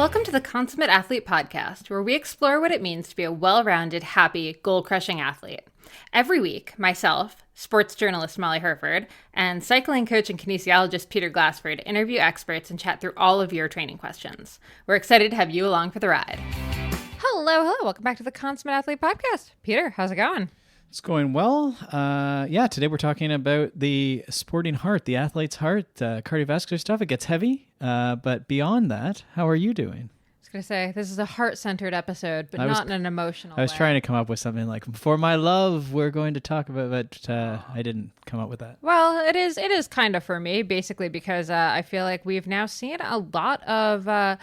Welcome to the Consummate Athlete Podcast, where we explore what it means to be a well-rounded, happy, goal-crushing athlete. Every week, myself, sports journalist Molly Herford, and cycling coach and kinesiologist Peter Glassford interview experts and chat through all of your training questions. We're excited to have you along for the ride. Hello. Welcome back to the Consummate Athlete Podcast. Peter, how's it going? It's going well. Today we're talking about the sporting heart, the athlete's heart, cardiovascular stuff. It gets heavy, but beyond that, how are you doing? I was going to say, this is a heart-centered episode, but not in an emotional way. I was trying to come up with something like, for my love, we're going to talk about, but I didn't come up with that. Well, it is kind of for me, basically, because I feel like we've now seen a lot of, I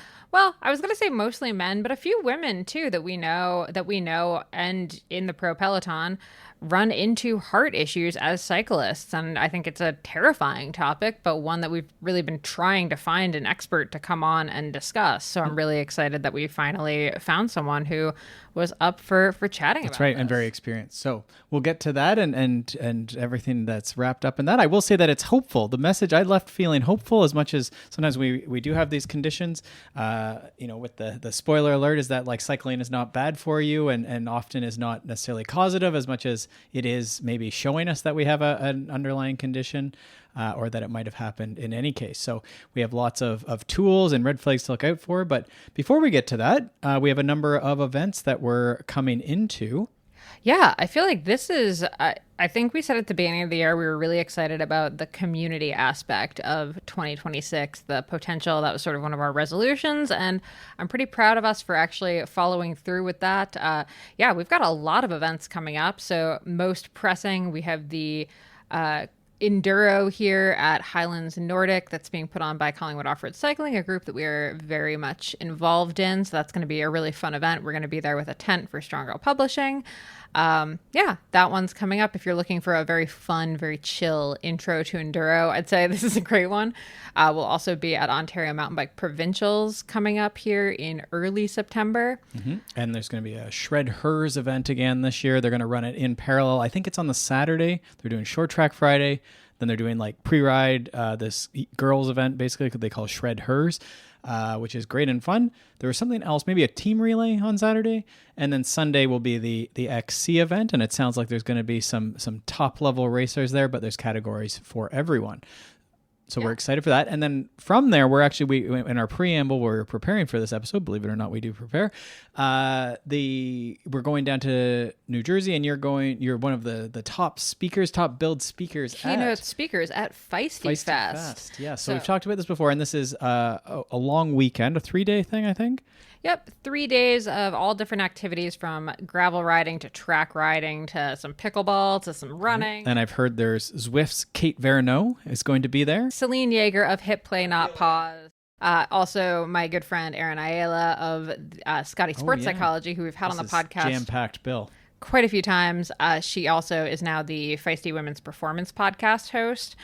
was going to say mostly men, but a few women, too, that we know, and in the pro peloton, run into heart issues as cyclists. And I think it's a terrifying topic, but one that we've really been trying to find an expert to come on and discuss. So I'm really excited that we finally found someone who was up for chatting about That's right, this. and very experienced. So we'll get to that and everything that's wrapped up in that. I will say that it's hopeful. The message I left feeling hopeful, as much as sometimes we do have these conditions, with the spoiler alert is that like cycling is not bad for you and often is not necessarily causative as much as it is maybe showing us that we have an underlying condition. Or that it might have happened in any case. So we have lots of tools and red flags to look out for. But before we get to that, we have a number of events that we're coming into. Yeah, I feel like this is, I think we said at the beginning of the year, we were really excited about the community aspect of 2026, the potential. That was sort of one of our resolutions. And I'm pretty proud of us for actually following through with that. We've got a lot of events coming up. So most pressing, we have the Enduro here at Highlands Nordic that's being put on by Collingwood Off-Road Cycling, a group that we are very much involved in. So that's going to be a really fun event. We're going to be there with a tent for Strong Girl Publishing. That one's coming up. If you're looking for a very fun, very chill intro to Enduro, I'd say this is a great one. We'll also be at Ontario Mountain Bike Provincials coming up here in early September. Mm-hmm. And there's going to be a Shred Hers event again this year. They're going to run it in parallel. I think it's on the Saturday. They're doing Short Track Friday. Then they're doing like pre-ride, this girls event, basically, they call Shred Hers, which is great and fun. There was something else, maybe a team relay on Saturday. And then Sunday will be the XC event. And it sounds like there's going to be some top level racers there, but there's categories for everyone. So We're excited for that. And then from there, we in our preamble, we're preparing for this episode. Believe it or not, we do prepare. We're going down to New Jersey, and you're one of the top billed speakers, keynote speakers at Feisty Fest. Yeah. So we've talked about this before, and this is a long weekend, a 3-day thing, I think. Yep, 3 days of all different activities, from gravel riding to track riding to some pickleball to some running. And I've heard there's Zwift's Kate Verneau is going to be there. Celine Yeager of Hip Play Not Pause. Also, my good friend Erin Ayala of Scotty Sports Psychology, who we've had on the podcast. Jam-packed bill. Quite a few times. She also is now the Feisty Women's Performance Podcast host.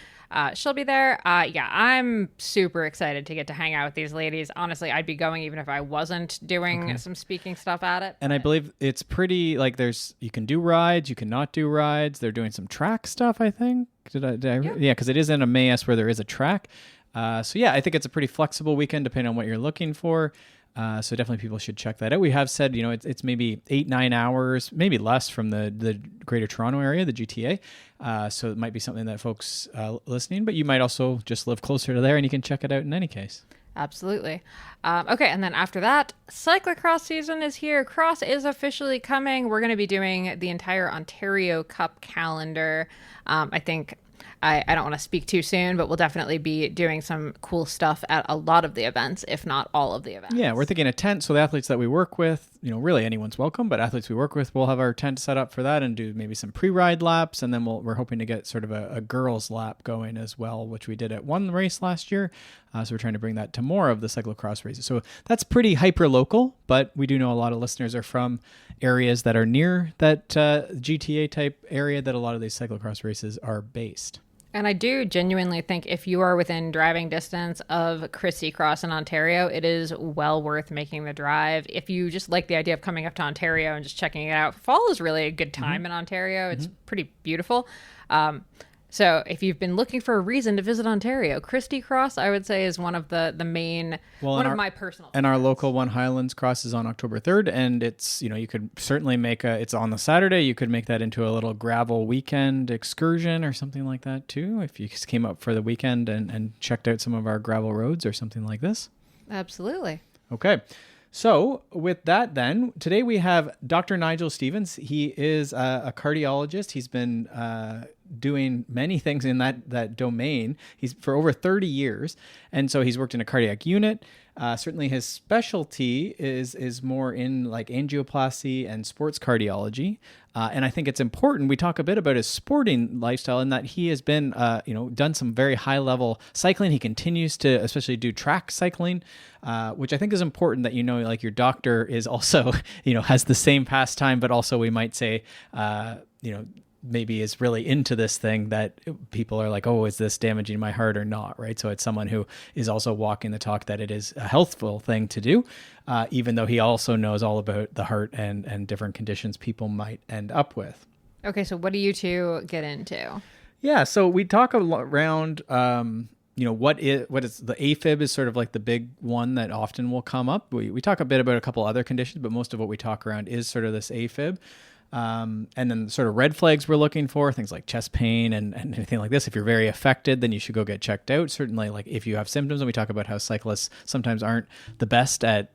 She'll be there. I'm super excited to get to hang out with these ladies. Honestly, I'd be going even if I wasn't doing some speaking stuff at it. And I believe it's pretty, like, you can do rides, you can not do rides. They're doing some track stuff, I think. Yeah, because it is in Emmaus where there is a track. I think it's a pretty flexible weekend depending on what you're looking for. So definitely people should check that out. We have said, it's maybe 8-9 hours, maybe less from the Greater Toronto area, the GTA. So it might be something that folks listening, but you might also just live closer to there and you can check it out in any case. Absolutely. And then after that, cyclocross season is here. Cross is officially coming. We're going to be doing the entire Ontario Cup calendar. I think I don't want to speak too soon, but we'll definitely be doing some cool stuff at a lot of the events, if not all of the events. Yeah, we're thinking a tent. So the athletes that we work with, really anyone's welcome, but athletes we work with, we'll have our tent set up for that and do maybe some pre-ride laps. And then we're hoping to get sort of a girls lap going as well, which we did at one race last year. So we're trying to bring that to more of the cyclocross races. So that's pretty hyper local, but we do know a lot of listeners are from areas that are near that GTA type area that a lot of these cyclocross races are based. And I do genuinely think if you are within driving distance of Christie Cross in Ontario, it is well worth making the drive. If you just like the idea of coming up to Ontario and just checking it out, fall is really a good time in Ontario. It's pretty beautiful. So if you've been looking for a reason to visit Ontario, Christie Cross, I would say, is one of the main, one of my personal favorites. And our local one, Highlands Cross, is on October 3rd. And it's, you could certainly it's on the Saturday. You could make that into a little gravel weekend excursion or something like that too. If you just came up for the weekend and checked out some of our gravel roads or something like this. Absolutely. Okay. So with that then, today we have Dr. Nigel Stephens. He is a cardiologist. He's been doing many things in that domain. He's for over 30 years. And so he's worked in a cardiac unit. Certainly his specialty is more in like angioplasty and sports cardiology. And I think it's important. We talk a bit about his sporting lifestyle in that he has been, done some very high level cycling. He continues to especially do track cycling, which I think is important that, like your doctor is also, has the same pastime, but also we might say, maybe is really into this thing that people are like, oh, is this damaging my heart or not? Right. So it's someone who is also walking the talk that it is a healthful thing to do, even though he also knows all about the heart and different conditions people might end up with. Okay. So what do you two get into? Yeah. So we talk around, what is the AFIB is sort of like the big one that often will come up. We talk a bit about a couple other conditions, but most of what we talk around is sort of this AFIB. And then sort of red flags we're looking for, things like chest pain and anything like this. If you're very affected, then you should go get checked out. Certainly, like if you have symptoms, and we talk about how cyclists sometimes aren't the best at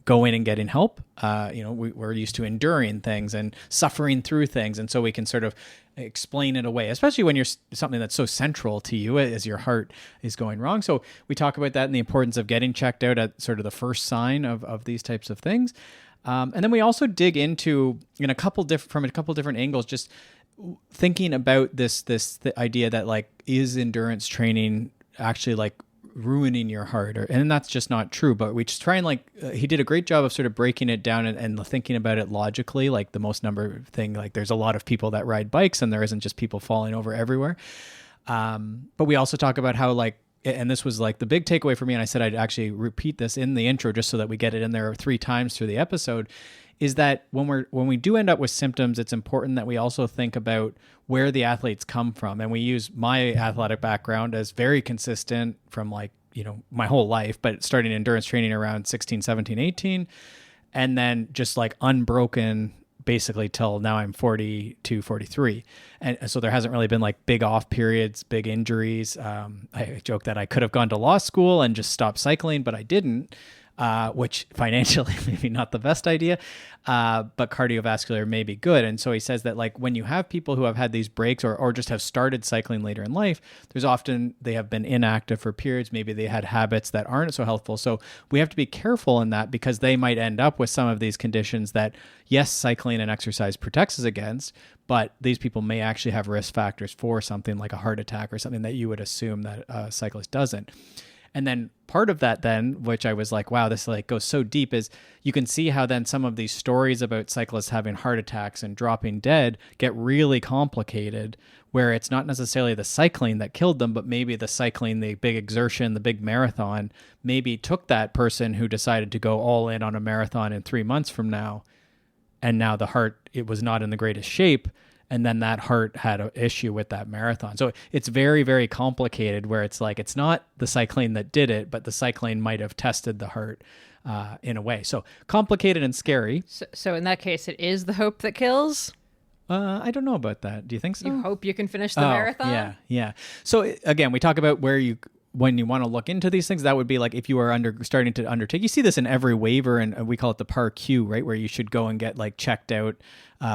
going and getting help. We're used to enduring things and suffering through things. And so we can sort of explain it away, especially when you're something that's so central to you as your heart is going wrong. So we talk about that and the importance of getting checked out at sort of the first sign of these types of things. And then we also dig into from a couple different angles, just thinking about the idea that like, is endurance training actually like ruining your heart? And that's just not true, but we just try and he did a great job of sort of breaking it down and thinking about it logically, like the most number thing, like there's a lot of people that ride bikes and there isn't just people falling over everywhere. But we also talk about how and this was like the big takeaway for me, and I said I'd actually repeat this in the intro just so that we get it in there 3 times through the episode, is that when we do end up with symptoms, it's important that we also think about where the athletes come from. And we use my athletic background as very consistent from my whole life, but starting endurance training around 16, 17, 18, and then just like unbroken basically till now I'm 42, 43. And so there hasn't really been like big off periods, big injuries. I joke that I could have gone to law school and just stopped cycling, but I didn't, which financially maybe not the best idea, but cardiovascular may be good. And so he says that like when you have people who have had these breaks or just have started cycling later in life, there's often they have been inactive for periods. Maybe they had habits that aren't so healthful. So we have to be careful in that because they might end up with some of these conditions that, yes, cycling and exercise protects us against, but these people may actually have risk factors for something like a heart attack or something that you would assume that a cyclist doesn't. And then part of that then, which I was like, wow, this like goes so deep, is you can see how then some of these stories about cyclists having heart attacks and dropping dead get really complicated, where it's not necessarily the cycling that killed them, but maybe the cycling, the big exertion, the big marathon, maybe took that person who decided to go all in on a marathon in 3 months from now. And now the heart, it was not in the greatest shape. And then that heart had an issue with that marathon. So it's very, very complicated where it's like, it's not the cycling that did it, but the cycling might have tested the heart in a way. So complicated and scary. So in that case, it is the hope that kills? I don't know about that. Do you think so? You hope you can finish the marathon? Yeah. So again, we talk about when you want to look into these things, that would be like if you are starting to undertake. You see this in every waiver, and we call it the PAR-Q, right, where you should go and get like checked out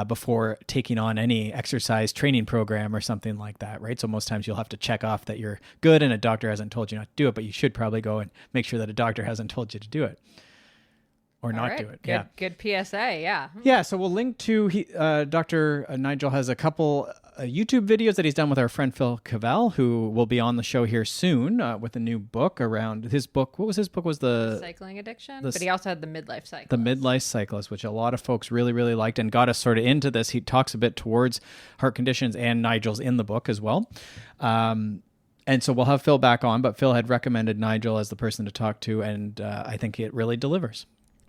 before taking on any exercise training program or something like that, right? So most times you'll have to check off that you're good and a doctor hasn't told you not to do it, but you should probably go and make sure that a doctor hasn't told you to do it. Or all not right. do it. Good PSA, yeah. Yeah, so we'll link to, Dr. Nigel has a couple YouTube videos that he's done with our friend Phil Cavell, who will be on the show here soon with a new book around his book. What was his book? Was the Cycling Addiction? But he also had the Midlife Cyclist. The Midlife Cyclist, which a lot of folks really, really liked and got us sort of into this. He talks a bit towards heart conditions, and Nigel's in the book as well. And so we'll have Phil back on, but Phil had recommended Nigel as the person to talk to, and I think it really delivers.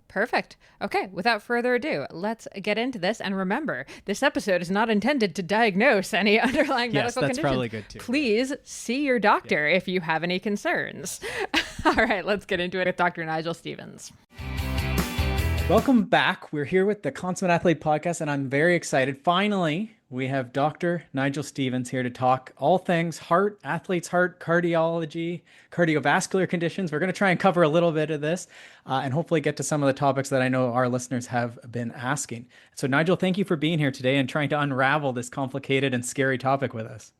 Perfect. Okay, without further ado, let's get into this. And remember, this episode is not intended to diagnose any underlying medical that's conditions. probably good too. Please see your doctor if you have any concerns. All right, let's get into it with Dr. Nigel Stephens. Welcome back. We're here with the Consummate Athlete Podcast, and I'm very excited. Finally, we have Dr. Nigel Stephens here to talk all things heart, athletes' heart, cardiology, cardiovascular conditions. We're going to try and cover a little bit of this and hopefully get to some of the topics that I know our listeners have been asking. So, Nigel, thank you for being here today and trying to unravel this complicated and scary topic with us.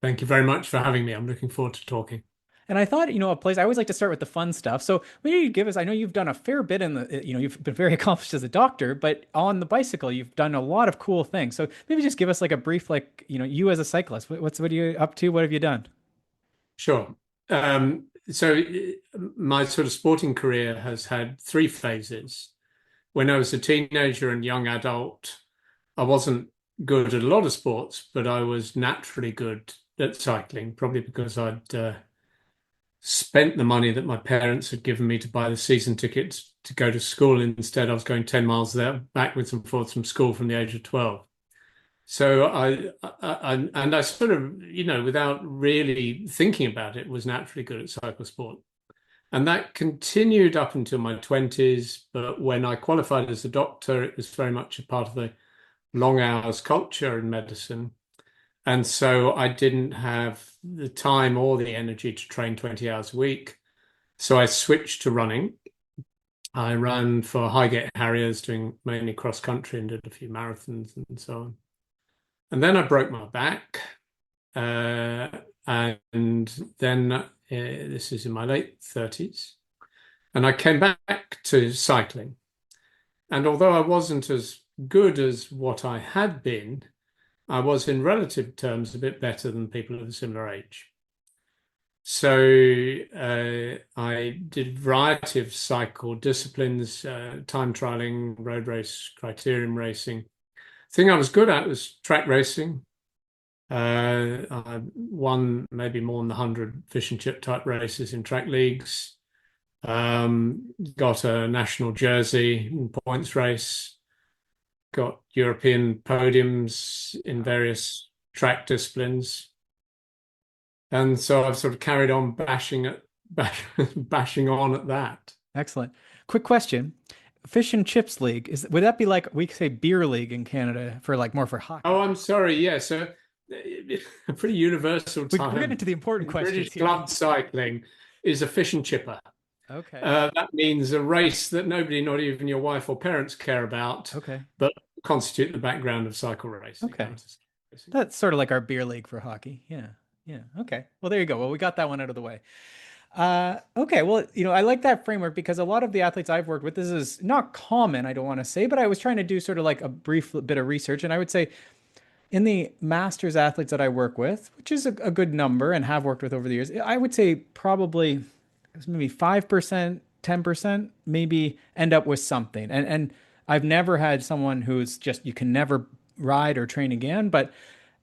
Thank you very much for having me. I'm looking forward to talking. And I thought, a place I always like to start with the fun stuff. So maybe you give us, I know you've done a fair bit you've been very accomplished as a doctor, but on the bicycle, you've done a lot of cool things. So maybe just give us like a brief, you as a cyclist, what are you up to? What have you done? Sure. So my sort of sporting career has had three phases. When I was a teenager and young adult, I wasn't good at a lot of sports, but I was naturally good at cycling, probably because I'd spent the money that my parents had given me to buy the season tickets to go to school. Instead, I was going 10 miles there, backwards and forwards from school from the age of 12. So I sort of, without really thinking about it, was naturally good at cyclosport. And that continued up until my 20s. But when I qualified as a doctor, it was very much a part of the long hours culture in medicine. And so I didn't have the time or the energy to train 20 hours a week. So I switched to running. I ran for Highgate Harriers, doing mainly cross country, and did a few marathons and so on. And then I broke my back. And then this is in my late 30s. And I came back to cycling. And although I wasn't as good as what I had been, I was in relative terms a bit better than people of a similar age. So I did a variety of cycle disciplines, time trialing, road race, criterium racing. The thing I was good at was track racing. I won maybe more than 100 fish and chip type races in track leagues. Got a national jersey in points race. Got European podiums in various track disciplines. And so I've sort of carried on bashing on at that. Excellent. Quick question. Fish and Chips League, would that be like, we say beer league in Canada for more for hockey? Oh, I'm sorry. Yeah. So a pretty universal term. We're getting to the important questions. British club cycling is a fish and chipper. Okay. That means a race that nobody, not even your wife or parents, care about. Okay. But constitute the background of cycle racing. Okay. That's sort of like our beer league for hockey. Yeah. Yeah. Okay. Well, there you go. Well, we got that one out of the way. Okay. Well, I like that framework because a lot of the athletes I've worked with, this is not common, I don't want to say, but I was trying to do sort of like a brief bit of research. And I would say in the masters athletes that I work with, which is a good number and have worked with over the years, I would say probably maybe 5%, 10% maybe end up with something. And I've never had someone who's just, you can never ride or train again, but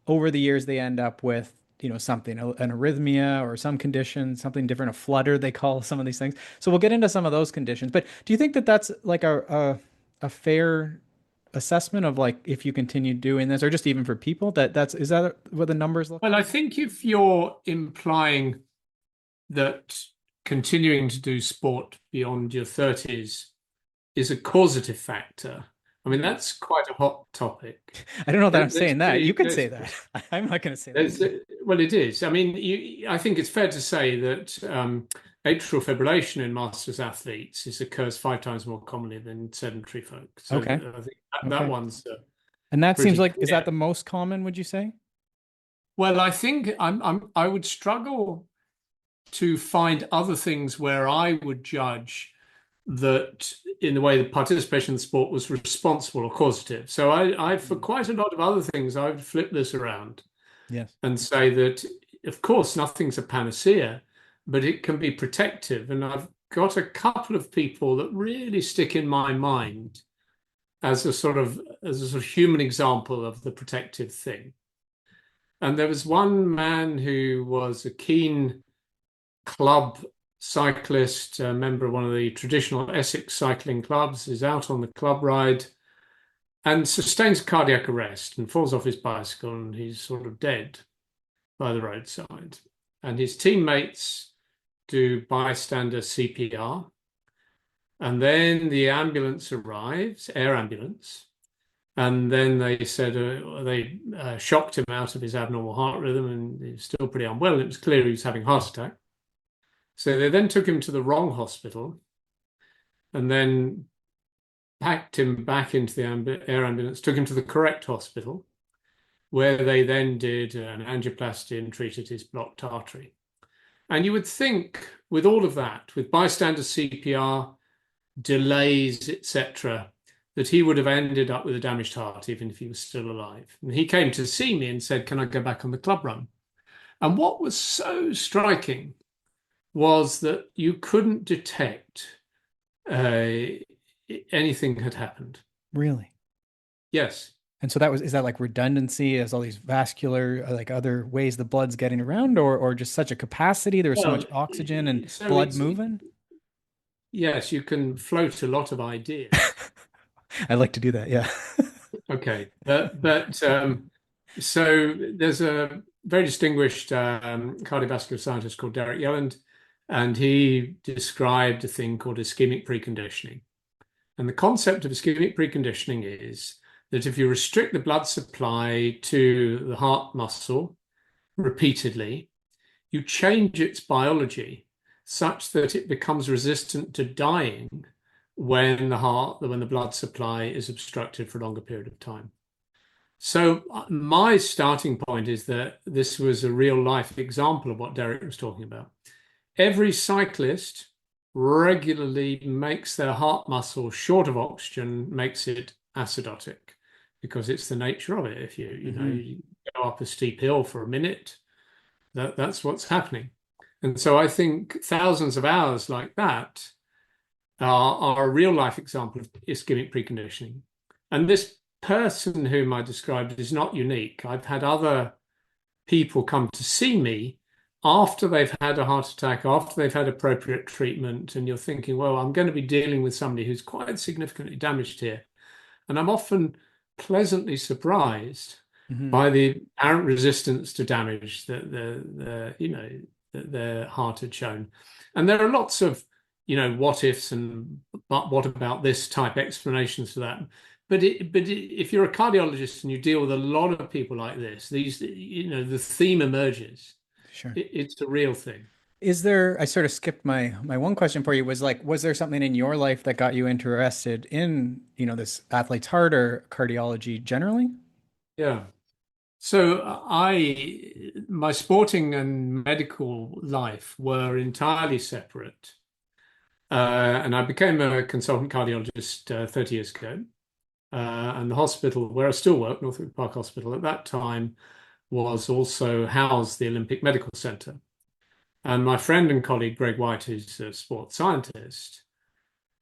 over the years they end up with, something, an arrhythmia or some condition, something different, a flutter, they call some of these things. So we'll get into some of those conditions, but do you think that that's like a fair assessment of if you continue doing this, or just even for people is that what the numbers look like? Well, I think if you're implying that continuing to do sport beyond your 30s is a causative factor, I mean, that's quite a hot topic. I don't know that I'm saying that. You could say that. I'm not going to say that. Well, it is. I mean, I think it's fair to say that atrial fibrillation in masters athletes occurs 5 times more commonly than sedentary folk. So okay. I think that one's and that seems like, clear. Is that the most common, would you say? Well, I think I would struggle to find other things where I would judge that in the way that participation in the sport was responsible or causative. So I for quite a lot of other things, I would flip this around. Yes. And say that, of course, nothing's a panacea, but it can be protective. And I've got a couple of people that really stick in my mind as a sort of human example of the protective thing. And there was one man who was a keen club cyclist, a member of one of the traditional Essex cycling clubs, is out on the club ride and sustains cardiac arrest and falls off his bicycle, and he's sort of dead by the roadside. And his teammates do bystander CPR. And then the ambulance arrives, air ambulance. And then they said they shocked him out of his abnormal heart rhythm, and he was still pretty unwell. And it was clear he was having a heart attack. So they then took him to the wrong hospital and then packed him back into the air ambulance, took him to the correct hospital, where they then did an angioplasty and treated his blocked artery. And you would think with all of that, with bystander CPR, delays, etc., that he would have ended up with a damaged heart, even if he was still alive. And he came to see me and said, "Can I go back on the club run?" And what was so striking was that you couldn't detect anything had happened. Really? Yes. And so is that like redundancy as all these vascular, like other ways the blood's getting around, or just such a capacity? There was so much oxygen and blood moving? Yes, you can float a lot of ideas. I'd like to do that, yeah. Okay. So there's a very distinguished cardiovascular scientist called Derek Yelland, and he described a thing called ischemic preconditioning. And the concept of ischemic preconditioning is that if you restrict the blood supply to the heart muscle repeatedly, you change its biology such that it becomes resistant to dying when the blood supply is obstructed for a longer period of time. So my starting point is that this was a real life example of what Derek was talking about. Every cyclist regularly makes their heart muscle short of oxygen, makes it acidotic, because it's the nature of it. If you go up a steep hill for a minute, that's what's happening. And so I think thousands of hours like that are a real life example of ischemic preconditioning. And this person whom I described is not unique. I've had other people come to see me after they've had a heart attack, after they've had appropriate treatment, and you're thinking, well, I'm going to be dealing with somebody who's quite significantly damaged here. And I'm often pleasantly surprised by the apparent resistance to damage that their heart had shown. And there are lots of, what ifs and but what about this type explanations for that. But if you're a cardiologist and you deal with a lot of people like this, the theme emerges. Sure. It's a real thing. I sort of skipped my one question for you was there something in your life that got you interested in, this athlete's heart or cardiology generally? Yeah. So my sporting and medical life were entirely separate. And I became a consultant cardiologist 30 years ago. And the hospital where I still work, Northwick Park Hospital, at that time was also housed the Olympic Medical Centre. And my friend and colleague, Greg White, who's a sports scientist,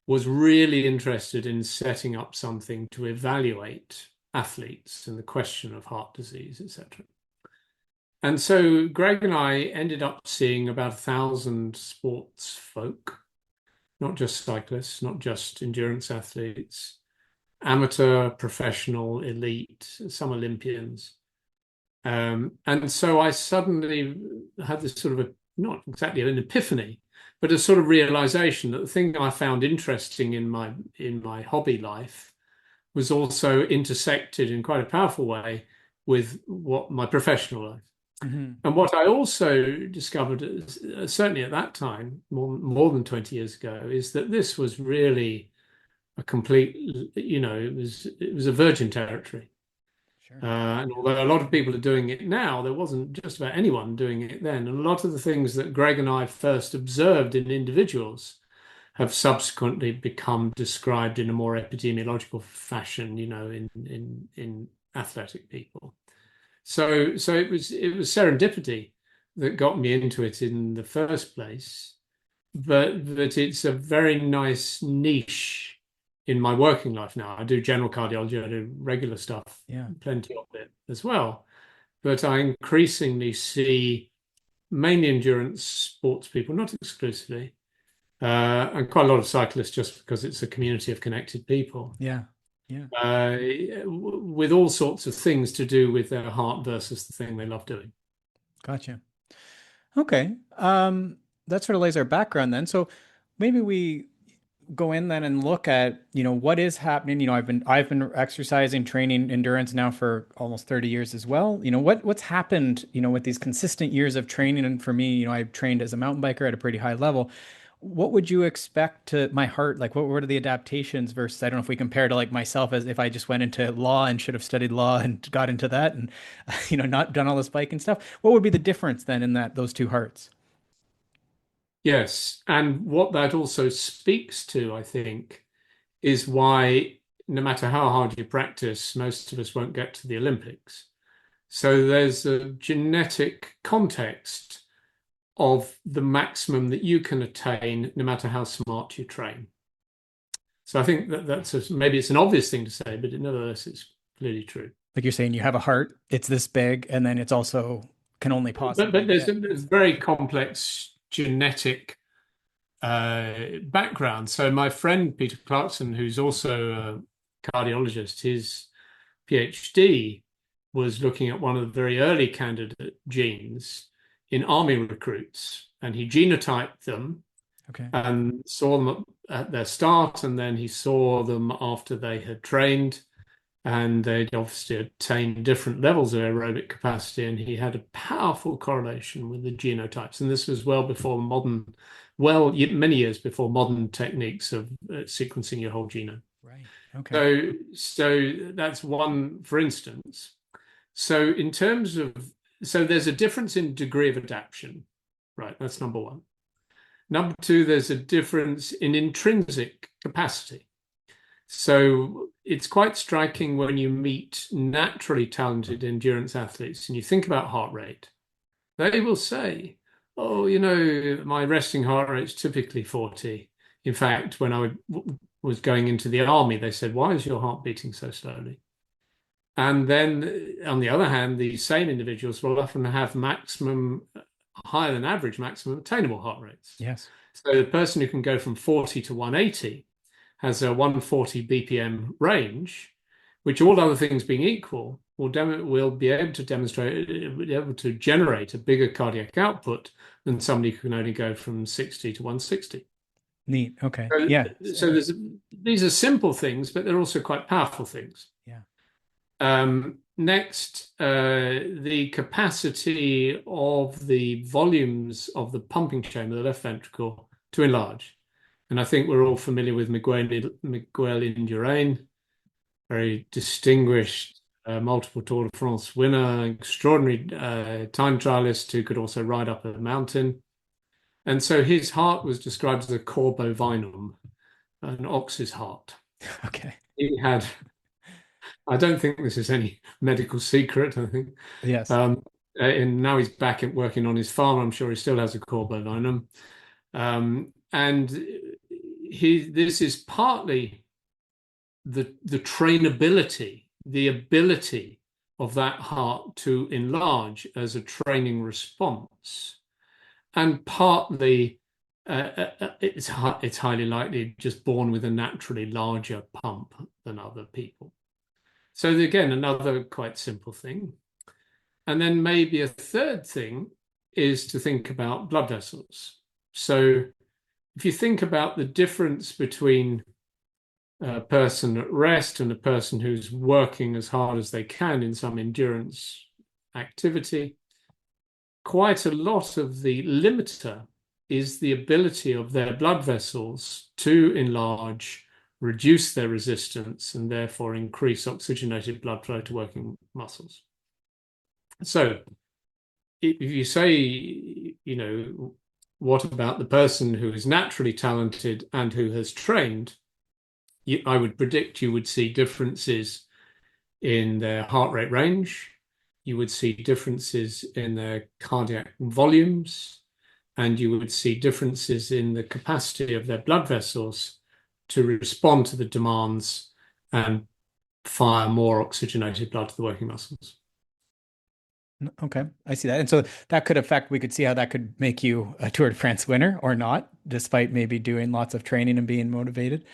was really interested in setting up something to evaluate athletes and the question of heart disease, etc. And so Greg and I ended up seeing about 1,000 sports folk, not just cyclists, not just endurance athletes, amateur, professional, elite, some Olympians. And so I suddenly had this sort of not exactly an epiphany, but a sort of realization that the thing I found interesting in my hobby life was also intersected in quite a powerful way with what my professional life. Mm-hmm. And what I also discovered, certainly at that time, more than 20 years ago, is that this was really a complete, it was a virgin territory. Sure. And although a lot of people are doing it now, there wasn't just about anyone doing it then. And a lot of the things that Greg and I first observed in individuals have subsequently become described in a more epidemiological fashion, in athletic people. So it was serendipity that got me into it in the first place, but it's a very nice niche in my working life now. I do general cardiology, I do regular stuff, plenty of it as well. But I increasingly see mainly endurance sports people, not exclusively, and quite a lot of cyclists just because it's a community of connected people. Yeah. Yeah. With all sorts of things to do with their heart versus the thing they love doing. Gotcha. Okay. That sort of lays our background then. So maybe we go in then and look at, what is happening. I've been exercising, training endurance now for almost 30 years as well. What's happened, with these consistent years of training. And for me, I've trained as a mountain biker at a pretty high level. What would you expect to my heart? Like, what are the adaptations versus, I don't know if we compare to like myself as if I just went into law and should have studied law and got into that and, not done all this biking stuff. What would be the difference then in those two hearts? Yes. And what that also speaks to, I think, is why no matter how hard you practice, most of us won't get to the Olympics. So there's a genetic context of the maximum that you can attain no matter how smart you train. So I think maybe it's an obvious thing to say, but nevertheless, it's clearly true. Like you're saying, you have a heart, it's this big, and then it's also can only possibly. But there's very complex genetic background. So my friend Peter Clarkson, who's also a cardiologist, his PhD was looking at one of the very early candidate genes in army recruits, and he genotyped them. Okay. And saw them at their start, and then he saw them after they had trained, and they'd obviously attained different levels of aerobic capacity, and he had a powerful correlation with the genotypes. And this was many years before modern techniques of sequencing your whole genome. Right. Okay. So that's one, for instance. So there's a difference in degree of adaptation, right? That's number one. Number two, there's a difference in intrinsic capacity. So it's quite striking when you meet naturally talented endurance athletes and you think about heart rate. They will say, oh, my resting heart rate is typically 40. In fact, when I was going into the army, they said, why is your heart beating so slowly? And then, on the other hand, these same individuals will often have higher than average maximum attainable heart rates. Yes. So the person who can go from 40 to 180 has a 140 BPM range, which, all other things being equal, will be able to generate a bigger cardiac output than somebody who can only go from 60 to 160. Neat. Okay. So, yeah. So these are simple things, but they're also quite powerful things. Yeah. Next, the capacity of the volumes of the pumping chamber, the left ventricle, to enlarge. And I think we're all familiar with Miguel Indurain, very distinguished multiple Tour de France winner, extraordinary time trialist who could also ride up a mountain. And so his heart was described as a cor bovinum, an ox's heart. Okay. He had... I don't think this is any medical secret, I think. Yes. And now he's back at working on his farm. I'm sure he still has a cor bovinum. And this is partly the trainability, the ability of that heart to enlarge as a training response. And partly it's highly likely just born with a naturally larger pump than other people. So again, another quite simple thing. And then maybe a third thing is to think about blood vessels. So if you think about the difference between a person at rest and a person who's working as hard as they can in some endurance activity, quite a lot of the limiter is the ability of their blood vessels to enlarge, reduce their resistance, and therefore increase oxygenated blood flow to working muscles. So if you say, what about the person who is naturally talented and who has trained, I would predict you would see differences in their heart rate range, you would see differences in their cardiac volumes, and you would see differences in the capacity of their blood vessels to respond to the demands and fire more oxygenated blood to the working muscles. Okay, I see that. And so that could affect, we could see how that could make you a Tour de France winner or not, despite maybe doing lots of training and being motivated.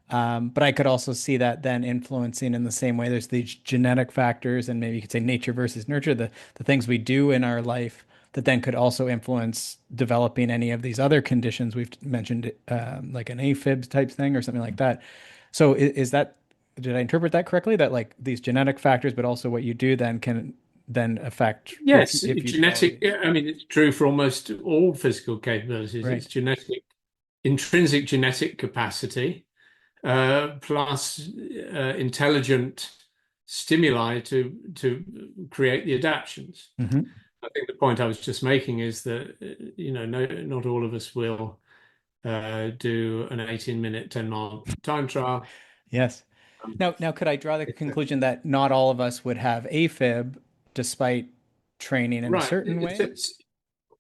But I could also see that then influencing in the same way. There's these genetic factors, and maybe you could say nature versus nurture, the things we do in our life that then could also influence developing any of these other conditions we've mentioned, like an AFib type thing or something like that. So is that, did I interpret that correctly? That like these genetic factors, but also what you do then can then affect Yes, if you develop genetic. these. I mean, it's true for almost all physical capabilities. Right. It's genetic, intrinsic genetic capacity, plus intelligent stimuli to create the adaptions. Hmm. I think the point I was just making is that no, not all of us will do an 18-minute, 10-mile time trial. Yes. Um, Now, could I draw the conclusion that not all of us would have AFib despite training in a right. certain way?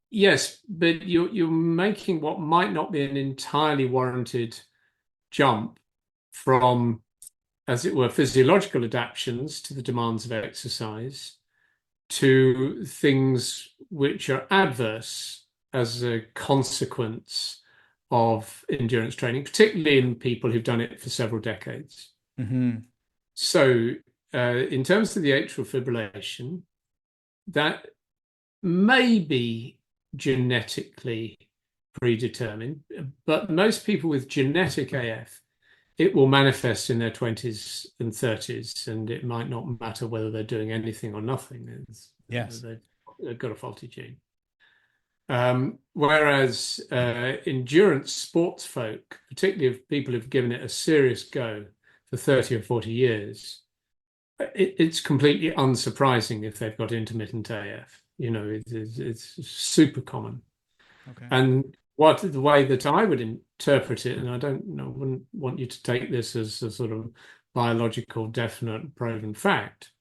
Yes, but you're making what might not be an entirely warranted jump from, as it were, physiological adaptations to the demands of exercise to things which are adverse as a consequence of endurance training, particularly in people who've done it for several decades. Hmm. So, in terms of the atrial fibrillation, that may be genetically predetermined, but most people with genetic AF, it will manifest in their 20s and 30s, and it might not matter whether they're doing anything or nothing. Yes. They've got a faulty gene. Whereas endurance sports folk, particularly if people have given it a serious go for 30 or 40 years, it's completely unsurprising if they've got intermittent AF. It's super common. Okay. And the way that I would interpret it, and I don't know, wouldn't want you to take this as a sort of biological, definite, proven fact.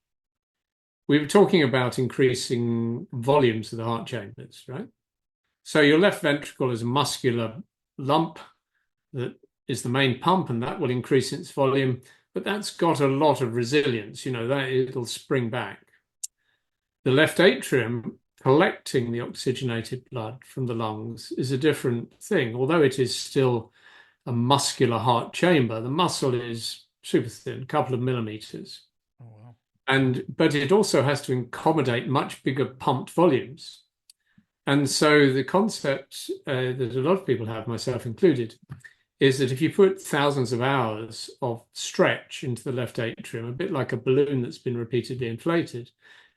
We were talking about increasing volumes of the heart chambers, right? So your left ventricle is a muscular lump that is the main pump, and that will increase its volume, but that's got a lot of resilience, that it'll spring back. The left atrium collecting the oxygenated blood from the lungs is a different thing. Although it is still a muscular heart chamber, the muscle is super thin, a couple of millimeters. Oh, wow. But it also has to accommodate much bigger pumped volumes. And so the concept that a lot of people have, myself included, is that if you put thousands of hours of stretch into the left atrium, a bit like a balloon that's been repeatedly inflated,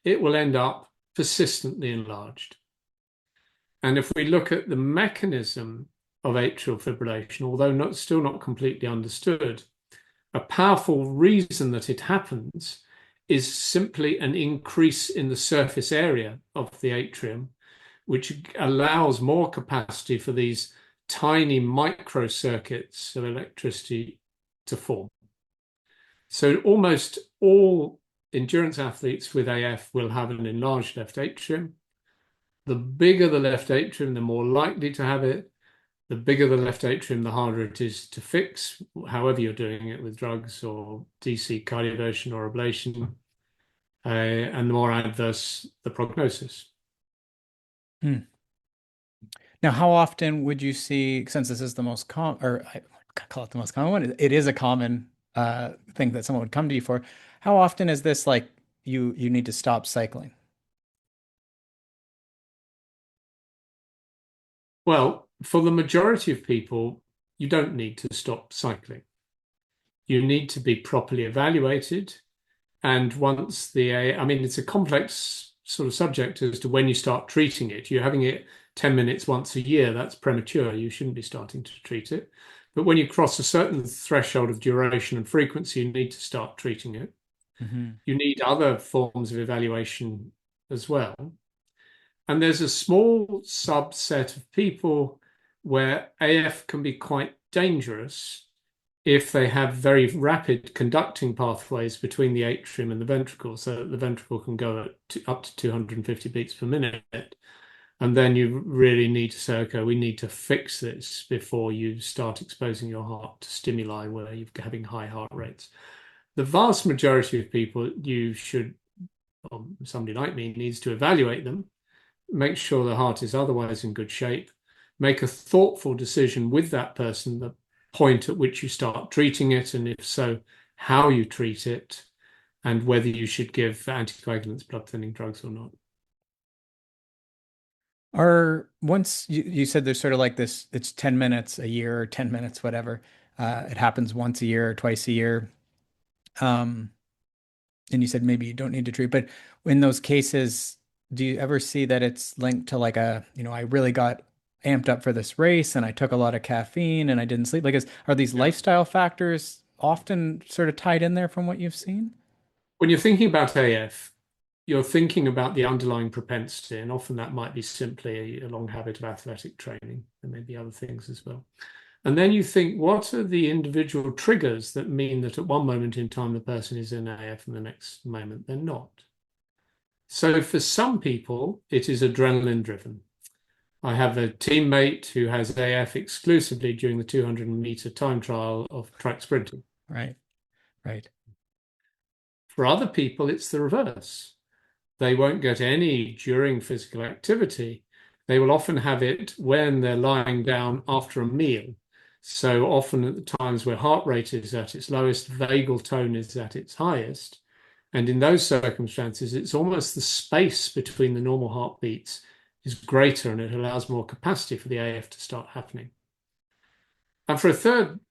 it will end up persistently enlarged. And if we look at the mechanism of atrial fibrillation, although still not completely understood, a powerful reason that it happens is simply an increase in the surface area of the atrium, which allows more capacity for these tiny microcircuits of electricity to form. So almost all endurance athletes with AF will have an enlarged left atrium. The bigger the left atrium, the more likely to have it. The bigger the left atrium, the harder it is to fix, however you're doing it with drugs or DC cardioversion or ablation, and the more adverse the prognosis. Hmm. Now, how often would you see, since this is the most common, or I call it the most common one, it is a common thing that someone would come to you for. How often is this like you need to stop cycling? Well, for the majority of people, you don't need to stop cycling. You need to be properly evaluated. And I mean, it's a complex sort of subject as to when you start treating it. You're having it 10 minutes once a year, that's premature. You shouldn't be starting to treat it. But when you cross a certain threshold of duration and frequency, you need to start treating it. Mm-hmm. You need other forms of evaluation as well. And there's a small subset of people where AF can be quite dangerous if they have very rapid conducting pathways between the atrium and the ventricle, so that the ventricle can go up to 250 beats per minute. And then you really need to say, okay, we need to fix this before you start exposing your heart to stimuli where you're having high heart rates. The vast majority of people, you should or somebody like me needs to evaluate them, make sure the heart is otherwise in good shape, make a thoughtful decision with that person, the point at which you start treating it, and if so, how you treat it, and whether you should give anticoagulants, blood thinning drugs or not. Once you said there's sort of like this, it's 10 minutes a year or 10 minutes, whatever. It happens once a year or twice a year. Um, and you said maybe you don't need to treat, but in those cases, do you ever see that it's linked to like I really got amped up for this race and I took a lot of caffeine and I didn't sleep? Are these lifestyle factors often sort of tied in there from what you've seen? When you're thinking about AF, you're thinking about the underlying propensity, and often that might be simply a long habit of athletic training. There may be other things as well. And then you think, what are the individual triggers that mean that at one moment in time the person is in AF and the next moment they're not? So for some people, it is adrenaline driven. I have a teammate who has AF exclusively during the 200-meter time trial of track sprinting. Right, right. For other people, it's the reverse. They won't get any during physical activity. They will often have it when they're lying down after a meal. So often at the times where heart rate is at its lowest, vagal tone is at its highest. And in those circumstances, it's almost the space between the normal heartbeats is greater, and it allows more capacity for the AF to start happening. And for a third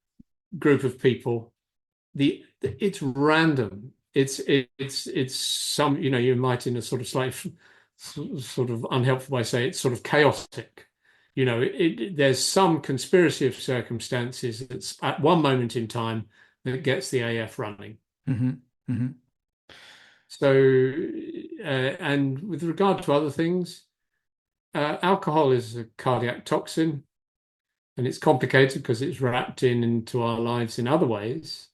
group of people, it's random. It's some, you might in a sort of slightly sort of unhelpful way say it's sort of chaotic. There's some conspiracy of circumstances that's at one moment in time that gets the AF running. Mm-hmm. Mm-hmm. So, and with regard to other things, alcohol is a cardiac toxin, and it's complicated because it's wrapped into our lives in other ways.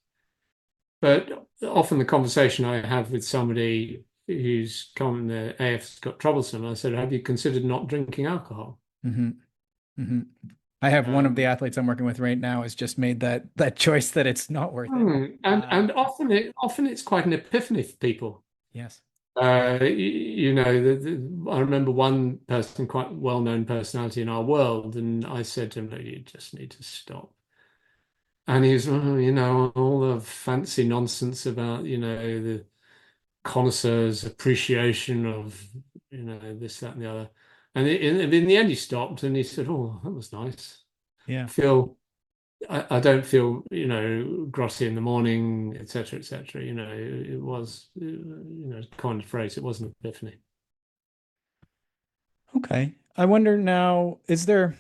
But often the conversation I have with somebody who's come, the AF's got troublesome, I said, have you considered not drinking alcohol? Mm-hmm. Mm-hmm. I have one of the athletes I'm working with right now has just made that choice that it's not worth it. And often it's quite an epiphany for people. Yes. I remember one person, quite well-known personality in our world, and I said to him, "No, you just need to stop." And he's, all the fancy nonsense about, the connoisseur's appreciation of, this, that, and the other. And in the end, he stopped and he said, "Oh, that was nice. Yeah. I don't feel, grotty in the morning, etc., etc." It was, kind of phrase. It was an epiphany. Okay. I wonder now, when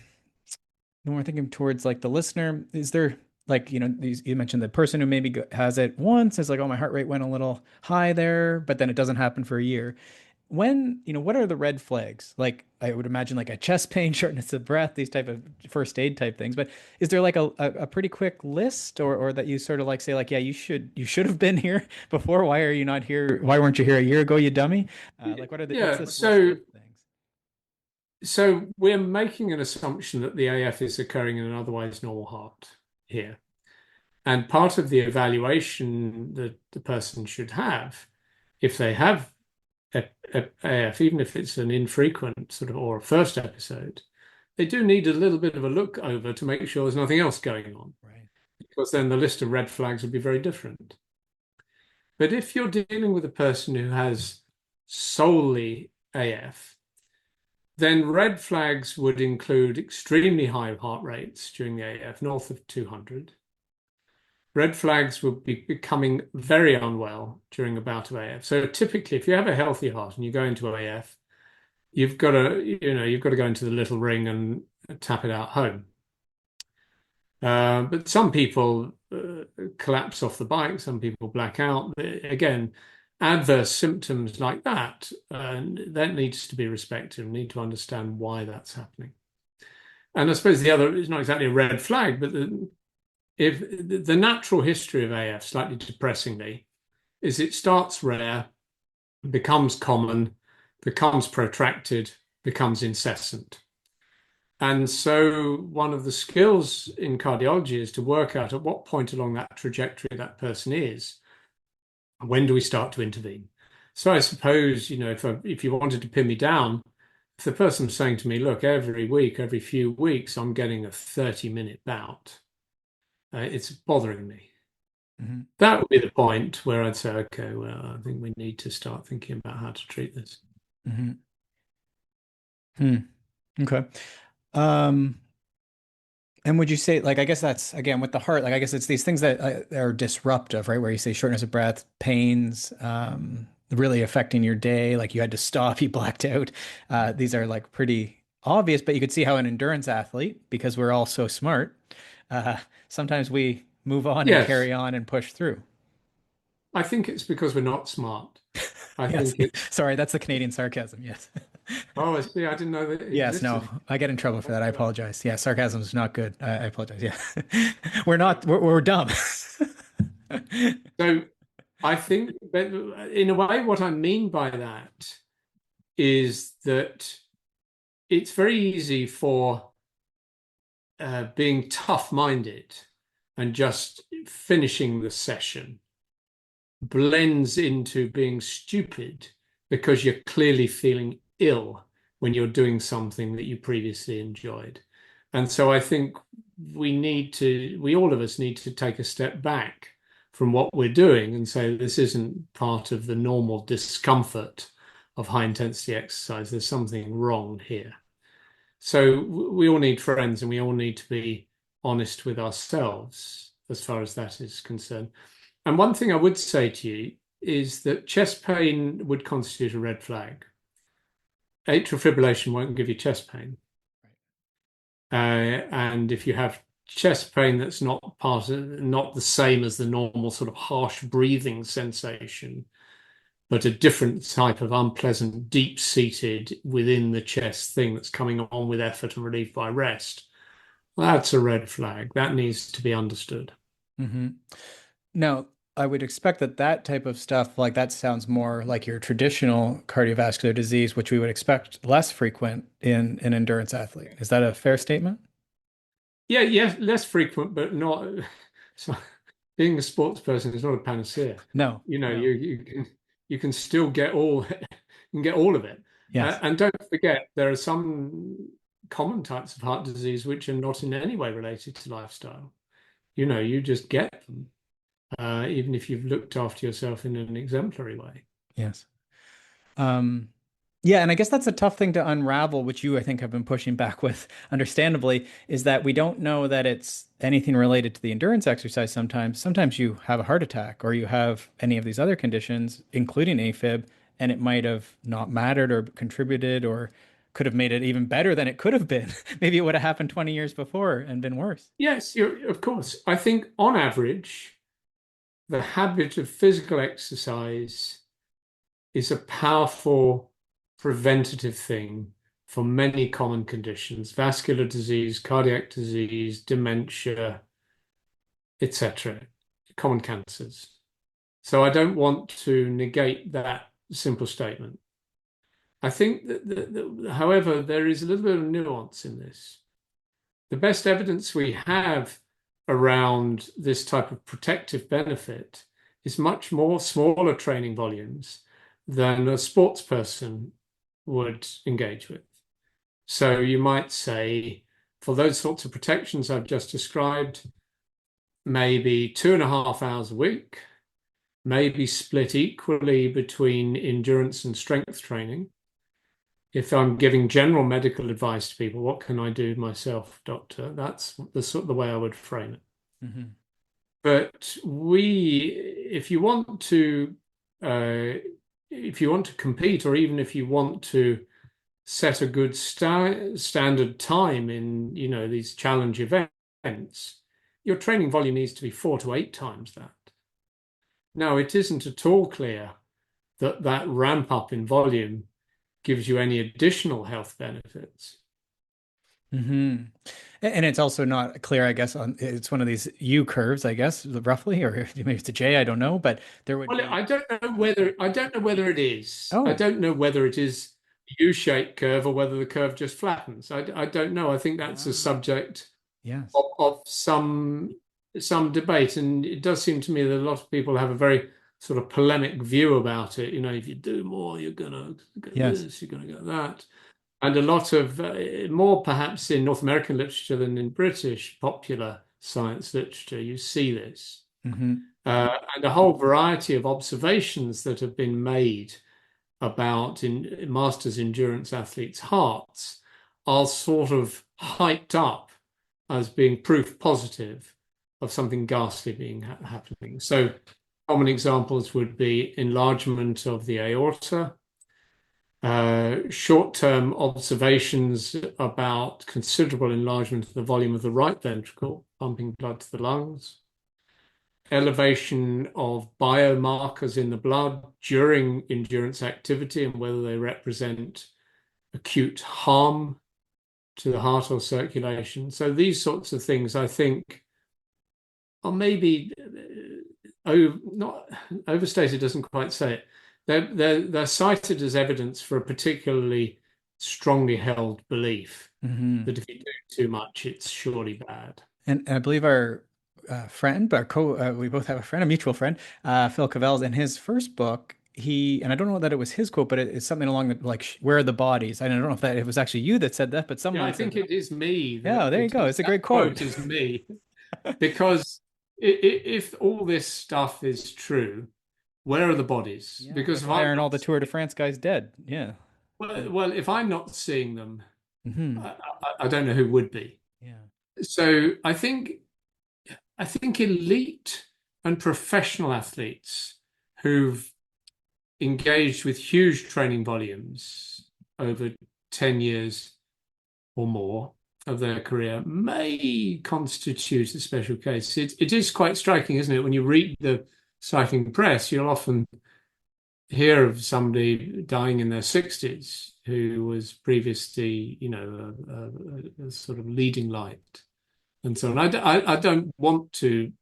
we're thinking towards like the listener, is there like, you mentioned the person who maybe has it once is like, oh, my heart rate went a little high there, but then it doesn't happen for a year. What are the red flags? Like, I would imagine like a chest pain, shortness of breath, these type of first aid type things. But is there like a pretty quick list or that you sort of like say like, yeah, you should have been here before. Why are you not here? Why weren't you here a year ago, you dummy? What's this list of things? So we're making an assumption that the AF is occurring in an otherwise normal heart here. And part of the evaluation that the person should have, if they have AF, even if it's an infrequent sort of or a first episode, they do need a little bit of a look over to make sure there's nothing else going on. Right. Because then the list of red flags would be very different. But if you're dealing with a person who has solely AF, then red flags would include extremely high heart rates during the AF, north of 200. Red flags would be becoming very unwell during a bout of AF. So typically, if you have a healthy heart and you go into AF, you've got to go into the little ring and tap it out home. But some people collapse off the bike, some people black out. Again, adverse symptoms like that needs to be respected. We need to understand why that's happening. And I suppose the other is not exactly a red flag, but if the natural history of AF, slightly depressingly, is it starts rare, becomes common, becomes protracted, becomes incessant. And so one of the skills in cardiology is to work out at what point along that trajectory that person is. When do we start to intervene? So I suppose, if you wanted to pin me down, if the person's saying to me, look, every week, every few weeks, I'm getting a 30-minute bout, it's bothering me. Mm-hmm. That would be the point where I'd say, okay, well, I think we need to start thinking about how to treat this. Mm-hmm. Hmm. Okay. Um, and would you say, like, I guess that's again with the heart, like, I guess it's these things that are disruptive, right? Where you say shortness of breath, pains, really affecting your day, like you had to stop, you blacked out. These are like pretty obvious, but you could see how an endurance athlete, because we're all so smart, uh, sometimes we move on and Yes, carry on and push through. I think it's because we're not smart. I Yes. think it's, Sorry, that's the Canadian sarcasm. Yes. oh, I see, I didn't know that it Yes, no, existed. I get in trouble for that. I apologize. Yeah, sarcasm is not good. I apologize. Yeah. We're dumb. So I think that in a way, what I mean by that is that it's very easy for being tough-minded and just finishing the session blends into being stupid because you're clearly feeling ill when you're doing something that you previously enjoyed. And so I think we all of us need to take a step back from what we're doing and say this isn't part of the normal discomfort of high intensity exercise. There's something wrong here. So we all need friends and we all need to be honest with ourselves as far as that is concerned. And one thing I would say to you is that chest pain would constitute a red flag. Atrial fibrillation won't give you chest pain. And if you have chest pain that's not the same as the normal sort of harsh breathing sensation, but a different type of unpleasant, deep-seated within the chest thing that's coming on with effort and relief by rest, that's a red flag. That needs to be understood. Hmm. Now, I would expect that that type of stuff, like that sounds more like your traditional cardiovascular disease, which we would expect less frequent in an endurance athlete. Is that a fair statement? Yeah, yes, less frequent, but not. So being a sports person is not a panacea. No, no. You can still get all you can get all of it. Yes. And don't forget, there are some common types of heart disease which are not in any way related to lifestyle. You just get them, even if you've looked after yourself in an exemplary way. Yes. Um, yeah, and I guess that's a tough thing to unravel, which you, I think, have been pushing back with, understandably, is that we don't know that it's anything related to the endurance exercise sometimes. Sometimes you have a heart attack or you have any of these other conditions, including AFib, and it might have not mattered or contributed or could have made it even better than it could have been. Maybe it would have happened 20 years before and been worse. Yes, of course. I think on average, the habit of physical exercise is a powerful preventative thing for many common conditions, vascular disease, cardiac disease, dementia, etc., common cancers. So I don't want to negate that simple statement. I think however, there is a little bit of nuance in this. The best evidence we have around this type of protective benefit is much more smaller training volumes than a sports person would engage with. So you might say, for those sorts of protections I've just described, maybe 2.5 hours a week, maybe split equally between endurance and strength training. If I'm giving general medical advice to people, what can I do myself, doctor? That's the way I would frame it. Mm-hmm. But if you want to, compete, or even if you want to set a good standard time in, these challenge events, your training volume needs to be 4 to 8 times that. Now, it isn't at all clear that that ramp up in volume gives you any additional health benefits. Mm-hmm. And it's also not clear, I guess, on it's one of these U curves, I guess, roughly, or maybe it's a J, I don't know, but there would Well, be. I don't know whether it is. I Oh, don't know whether it is a U-shaped curve or whether the curve just flattens. I don't know. I think that's a ah, subject yes. of some debate, and it does seem to me that a lot of people have a very sort of polemic view about it. If you do more, you're gonna get Yes. this, you're gonna get that. And a lot of more perhaps in North American literature than in British popular science literature, you see this. Hmm. And a whole variety of observations that have been made about in masters endurance athletes' hearts are sort of hyped up as being proof positive of something ghastly being happening. So common examples would be enlargement of the aorta, short-term observations about considerable enlargement of the volume of the right ventricle, pumping blood to the lungs, elevation of biomarkers in the blood during endurance activity and whether they represent acute harm to the heart or circulation. So these sorts of things, I think, are maybe not overstated, doesn't quite say it. They're cited as evidence for a particularly strongly held belief that if you do too much, it's surely bad. And I believe our friend, we both have a friend, a mutual friend, Phil Cavell's, in his first book, and I don't know that it was his quote, but it's something along the like, where are the bodies? I don't know if that it was actually you that said that, but Yeah, I someone said think that. it is me. Yeah, there you go. It's a great That quote quote. is me. Because if all this stuff is true, where are the bodies? Yeah, Because like if why I'm aren't all not the Tour de France guys dead? Yeah. well, if I'm not seeing them, Hmm. I don't know who would be. Yeah. So I think elite and professional athletes who've engaged with huge training volumes over 10 years or more of their career may constitute a special case. It is quite striking, isn't it? When you read the cycling press, you'll often hear of somebody dying in their 60s who was previously, a sort of leading light and so on. I don't want to,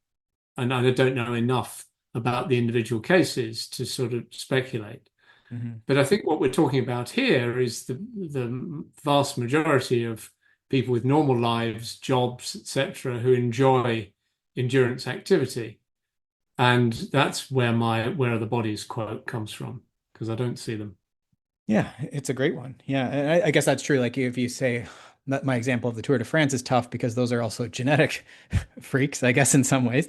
and I don't know enough about the individual cases to sort of speculate. Hmm. But I think what we're talking about here is the vast majority of people with normal lives, jobs, etc., who enjoy endurance activity. And that's where my "where are the bodies" quote comes from, because I don't see them. Yeah, it's a great one. Yeah, and I guess that's true. Like if you say that my example of the Tour de France is tough because those are also genetic freaks, I guess, in some ways,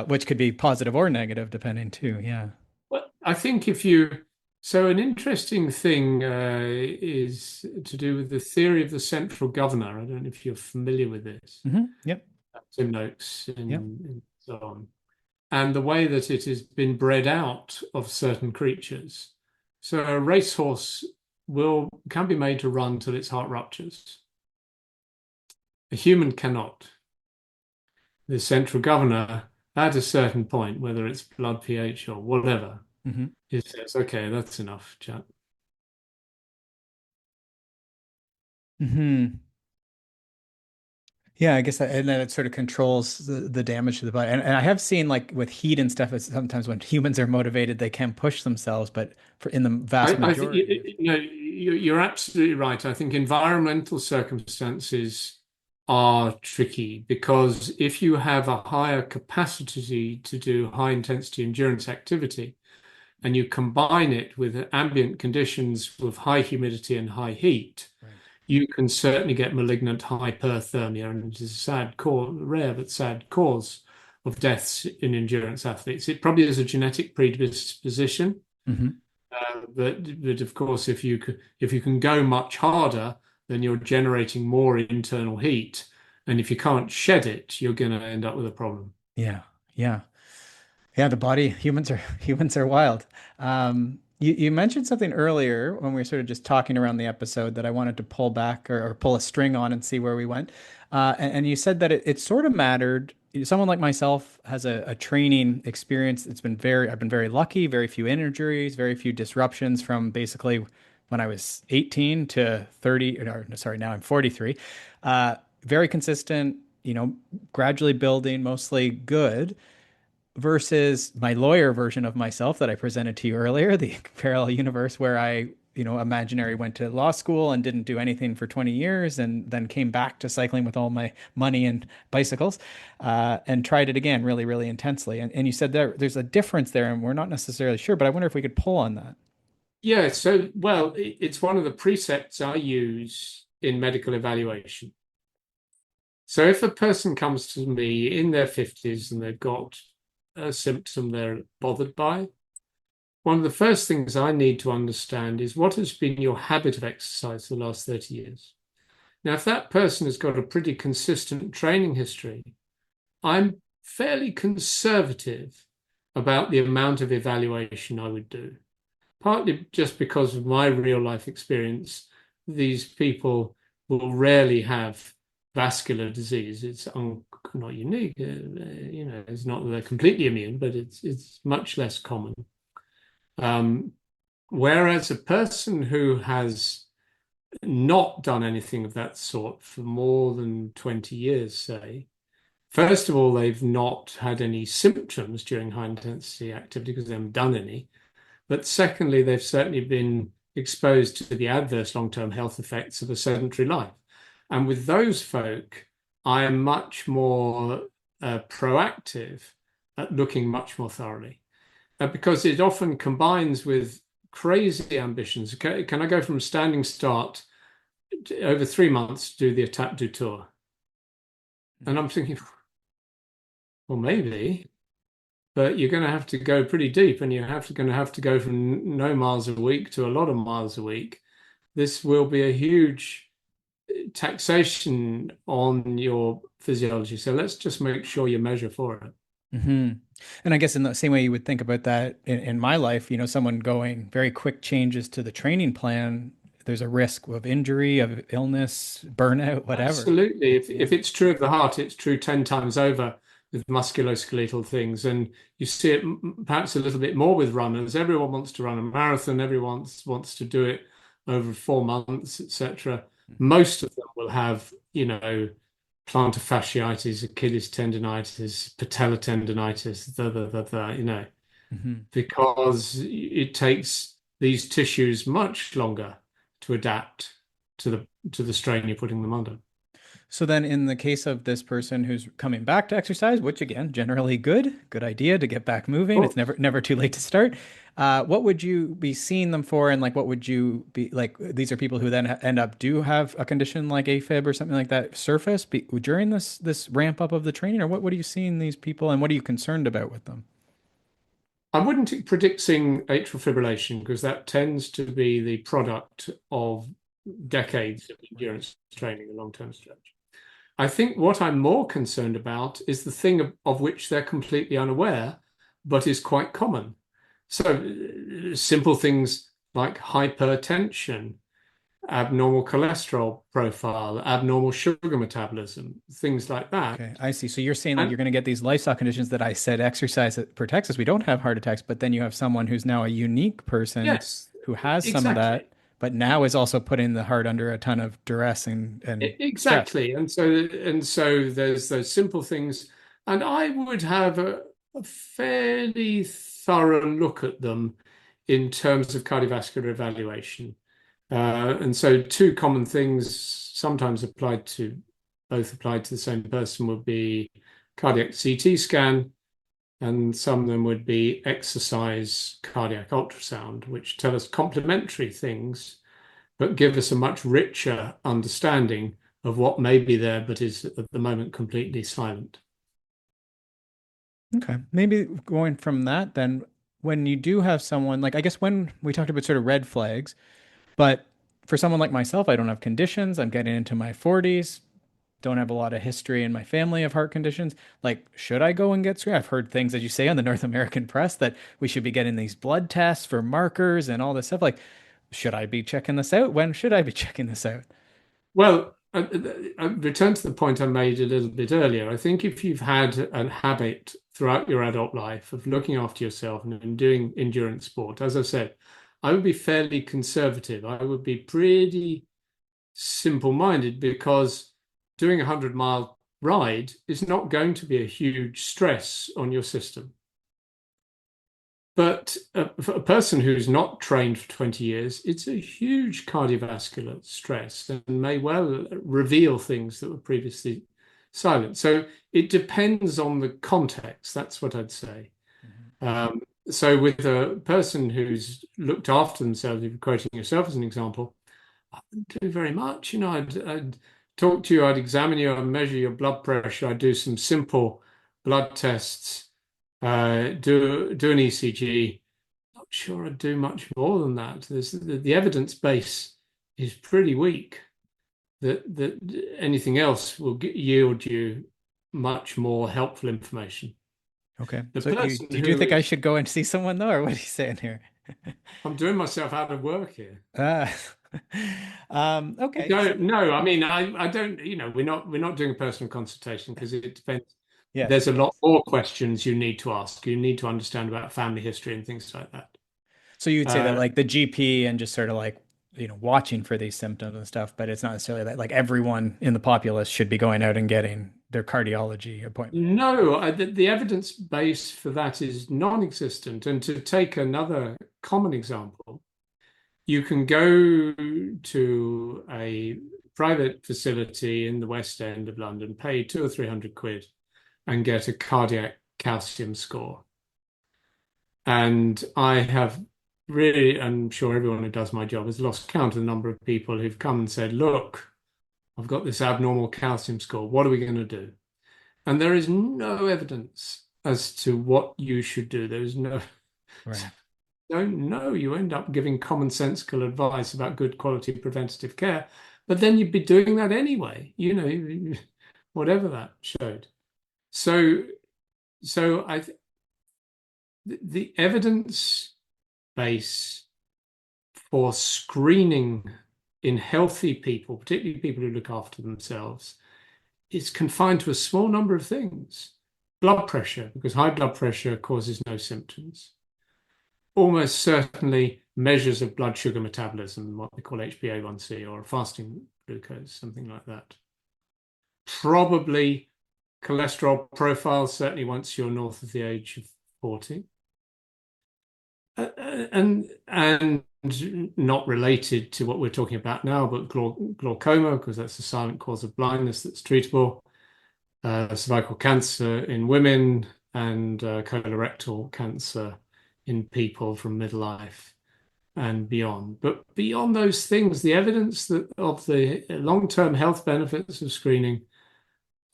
which could be positive or negative depending too. Yeah. Well, I think if you so an interesting thing is to do with the theory of the central governor. I don't know if you're familiar with this. Yep. Tim Noakes Yep. and so on. And the way that it has been bred out of certain creatures. So a racehorse can be made to run till its heart ruptures. A human cannot. The central governor, at a certain point, whether it's blood pH or whatever, Hmm. it says, okay, that's enough, chap. Hmm. Yeah, I guess and then it sort of controls the damage to the body. And I have seen like with heat and stuff, it's sometimes when humans are motivated, they can push themselves, but in the vast I think majority of you're absolutely right. I think environmental circumstances are tricky because if you have a higher capacity to do high intensity endurance activity and you combine it with ambient conditions with high humidity and high heat, right. you can certainly get malignant hyperthermia, and it is a rare but sad cause of deaths in endurance athletes. It probably is a genetic predisposition. Hmm. But of course, if you can go much harder, then you're generating more internal heat, and if you can't shed it, you're going to end up with a problem. Yeah. Yeah. Yeah, the body, humans are wild. You mentioned something earlier when we were sort of just talking around the episode that I wanted to pull back or pull a string on and see where we went. And you said that it sort of mattered. Someone like myself has a training experience. I've been very lucky, very few injuries, very few disruptions from basically when I was 18 to 30, or no, sorry, now I'm 43. Very consistent, gradually building, mostly good versus my lawyer version of myself that I presented to you earlier, the parallel universe where I imaginary went to law school and didn't do anything for 20 years and then came back to cycling with all my money and bicycles and tried it again really, really intensely. And you said there's a difference there and we're not necessarily sure, but I wonder if we could pull on that. Yeah, so, well, it's one of the precepts I use in medical evaluation. So if a person comes to me in their 50s and they've got a symptom they're bothered by, one of the first things I need to understand is what has been your habit of exercise for the last 30 years. Now, if that person has got a pretty consistent training history, I'm fairly conservative about the amount of evaluation I would do, partly just because of my real life experience. These people will rarely have vascular disease. It's not unique, it's not that they're completely immune, but it's much less common. Whereas a person who has not done anything of that sort for more than 20 years, say, first of all, they've not had any symptoms during high intensity activity because they haven't done any. But secondly, they've certainly been exposed to the adverse long-term health effects of a sedentary life. And with those folk, I am much more proactive at looking much more thoroughly because it often combines with crazy ambitions. Can I go from standing start over 3 months to do the Étape du Tour? And I'm thinking, well, maybe, but you're going to have to go pretty deep and going to have to go from no miles a week to a lot of miles a week. This will be a huge taxation on your physiology. So let's just make sure you measure for it. Mm-hmm. And I guess in the same way you would think about that in my life, someone going very quick changes to the training plan, there's a risk of injury, of illness, burnout, whatever. Absolutely. If it's true of the heart, it's true 10 times over with musculoskeletal things. And you see it perhaps a little bit more with runners. Everyone wants to run a marathon. Everyone wants to do it over 4 months, etc. Most of them will have, plantar fasciitis, Achilles tendonitis, patella tendonitis, Mm-hmm. because it takes these tissues much longer to adapt to the strain you're putting them under. So then in the case of this person who's coming back to exercise, which again, generally good idea to get back moving. It's never too late to start. What would you be seeing them for? And what would you be like? These are people who then end up do have a condition like AFib or something like that surface during this ramp up of the training, or what are you seeing these people and what are you concerned about with them? I wouldn't predict seeing atrial fibrillation because that tends to be the product of decades of endurance training, a long-term stretch. I think what I'm more concerned about is the thing of which they're completely unaware, but is quite common. So simple things like hypertension, abnormal cholesterol profile, abnormal sugar metabolism, things like that. Okay, I see. So you're saying that you're going to get these lifestyle conditions that I said exercise that protects us. We don't have heart attacks, but then you have someone who's now a unique person Yes, who has some of exactly. that, but now is also putting the heart under a ton of duress and stress. Exactly. And so there's those simple things. And I would have a fairly thorough look at them in terms of cardiovascular evaluation. And so two common things sometimes both applied to the same person would be cardiac CT scan, and some of them would be exercise cardiac ultrasound, which tell us complementary things but give us a much richer understanding of what may be there, but is at the moment completely silent. Okay. Maybe going from that, then when you do have someone like, I guess when we talked about sort of red flags, but for someone like myself, I don't have conditions. I'm getting into my 40s, don't have a lot of history in my family of heart conditions. Like, should I go and get screened? I've heard things, as you say, on the North American press that we should be getting these blood tests for markers and all this stuff. Like, should I be checking this out? When should I be checking this out? Well, I return to the point I made a little bit earlier. I think if you've had a habit throughout your adult life of looking after yourself and doing endurance sport, as I said, I would be fairly conservative. I would be pretty simple-minded because doing a 100-mile ride is not going to be a huge stress on your system. But for a person who's not trained for 20 years, it's a huge cardiovascular stress and may well reveal things that were previously silent. So it depends on the context. That's what I'd say. Mm-hmm. So with a person who's looked after themselves, if you're quoting yourself as an example, I wouldn't do very much. I'd talk to you, I'd examine you, I'd measure your blood pressure, I'd do some simple blood tests, do an ECG. Not sure I'd do much more than that. The evidence base is pretty weak. That anything else will yield you much more helpful information. Okay. The So person do you who think I is, should go and see someone though, or what are you saying here? I'm doing myself out of work here. Uh, okay. So, Don't no, I mean I don't, we're not doing a personal consultation because it depends. yes, There's a lot yes. more questions you need to ask. You need to understand about family history and things like that. So you'd say that Uh, like the GP and just sort of like, watching for these symptoms and stuff, but it's not necessarily that like everyone in the populace should be going out and getting their cardiology appointment. no, the evidence base for that is non-existent. And to take another common example, you can go to a private facility in the West End of London, pay 200 or 300 quid, and get a cardiac calcium score. And I have really, I'm sure everyone who does my job has lost count of the number of people who've come and said, look, I've got this abnormal calcium score. What are we going to do? And there is no evidence as to what you should do. There is no, Right. don't know. You end up giving commonsensical advice about good quality preventative care, but then you'd be doing that anyway, whatever that showed. So, so the evidence base for screening in healthy people, particularly people who look after themselves, is confined to a small number of things. Blood pressure, because high blood pressure causes no symptoms. Almost certainly measures of blood sugar metabolism, what we call HbA1c or fasting glucose, something like that. Probably cholesterol profile, certainly once you're north of the age of 40. And not related to what we're talking about now, but glaucoma, because that's a silent cause of blindness that's treatable, cervical cancer in women, and colorectal cancer in people from midlife and beyond. But beyond those things, the evidence of the long-term health benefits of screening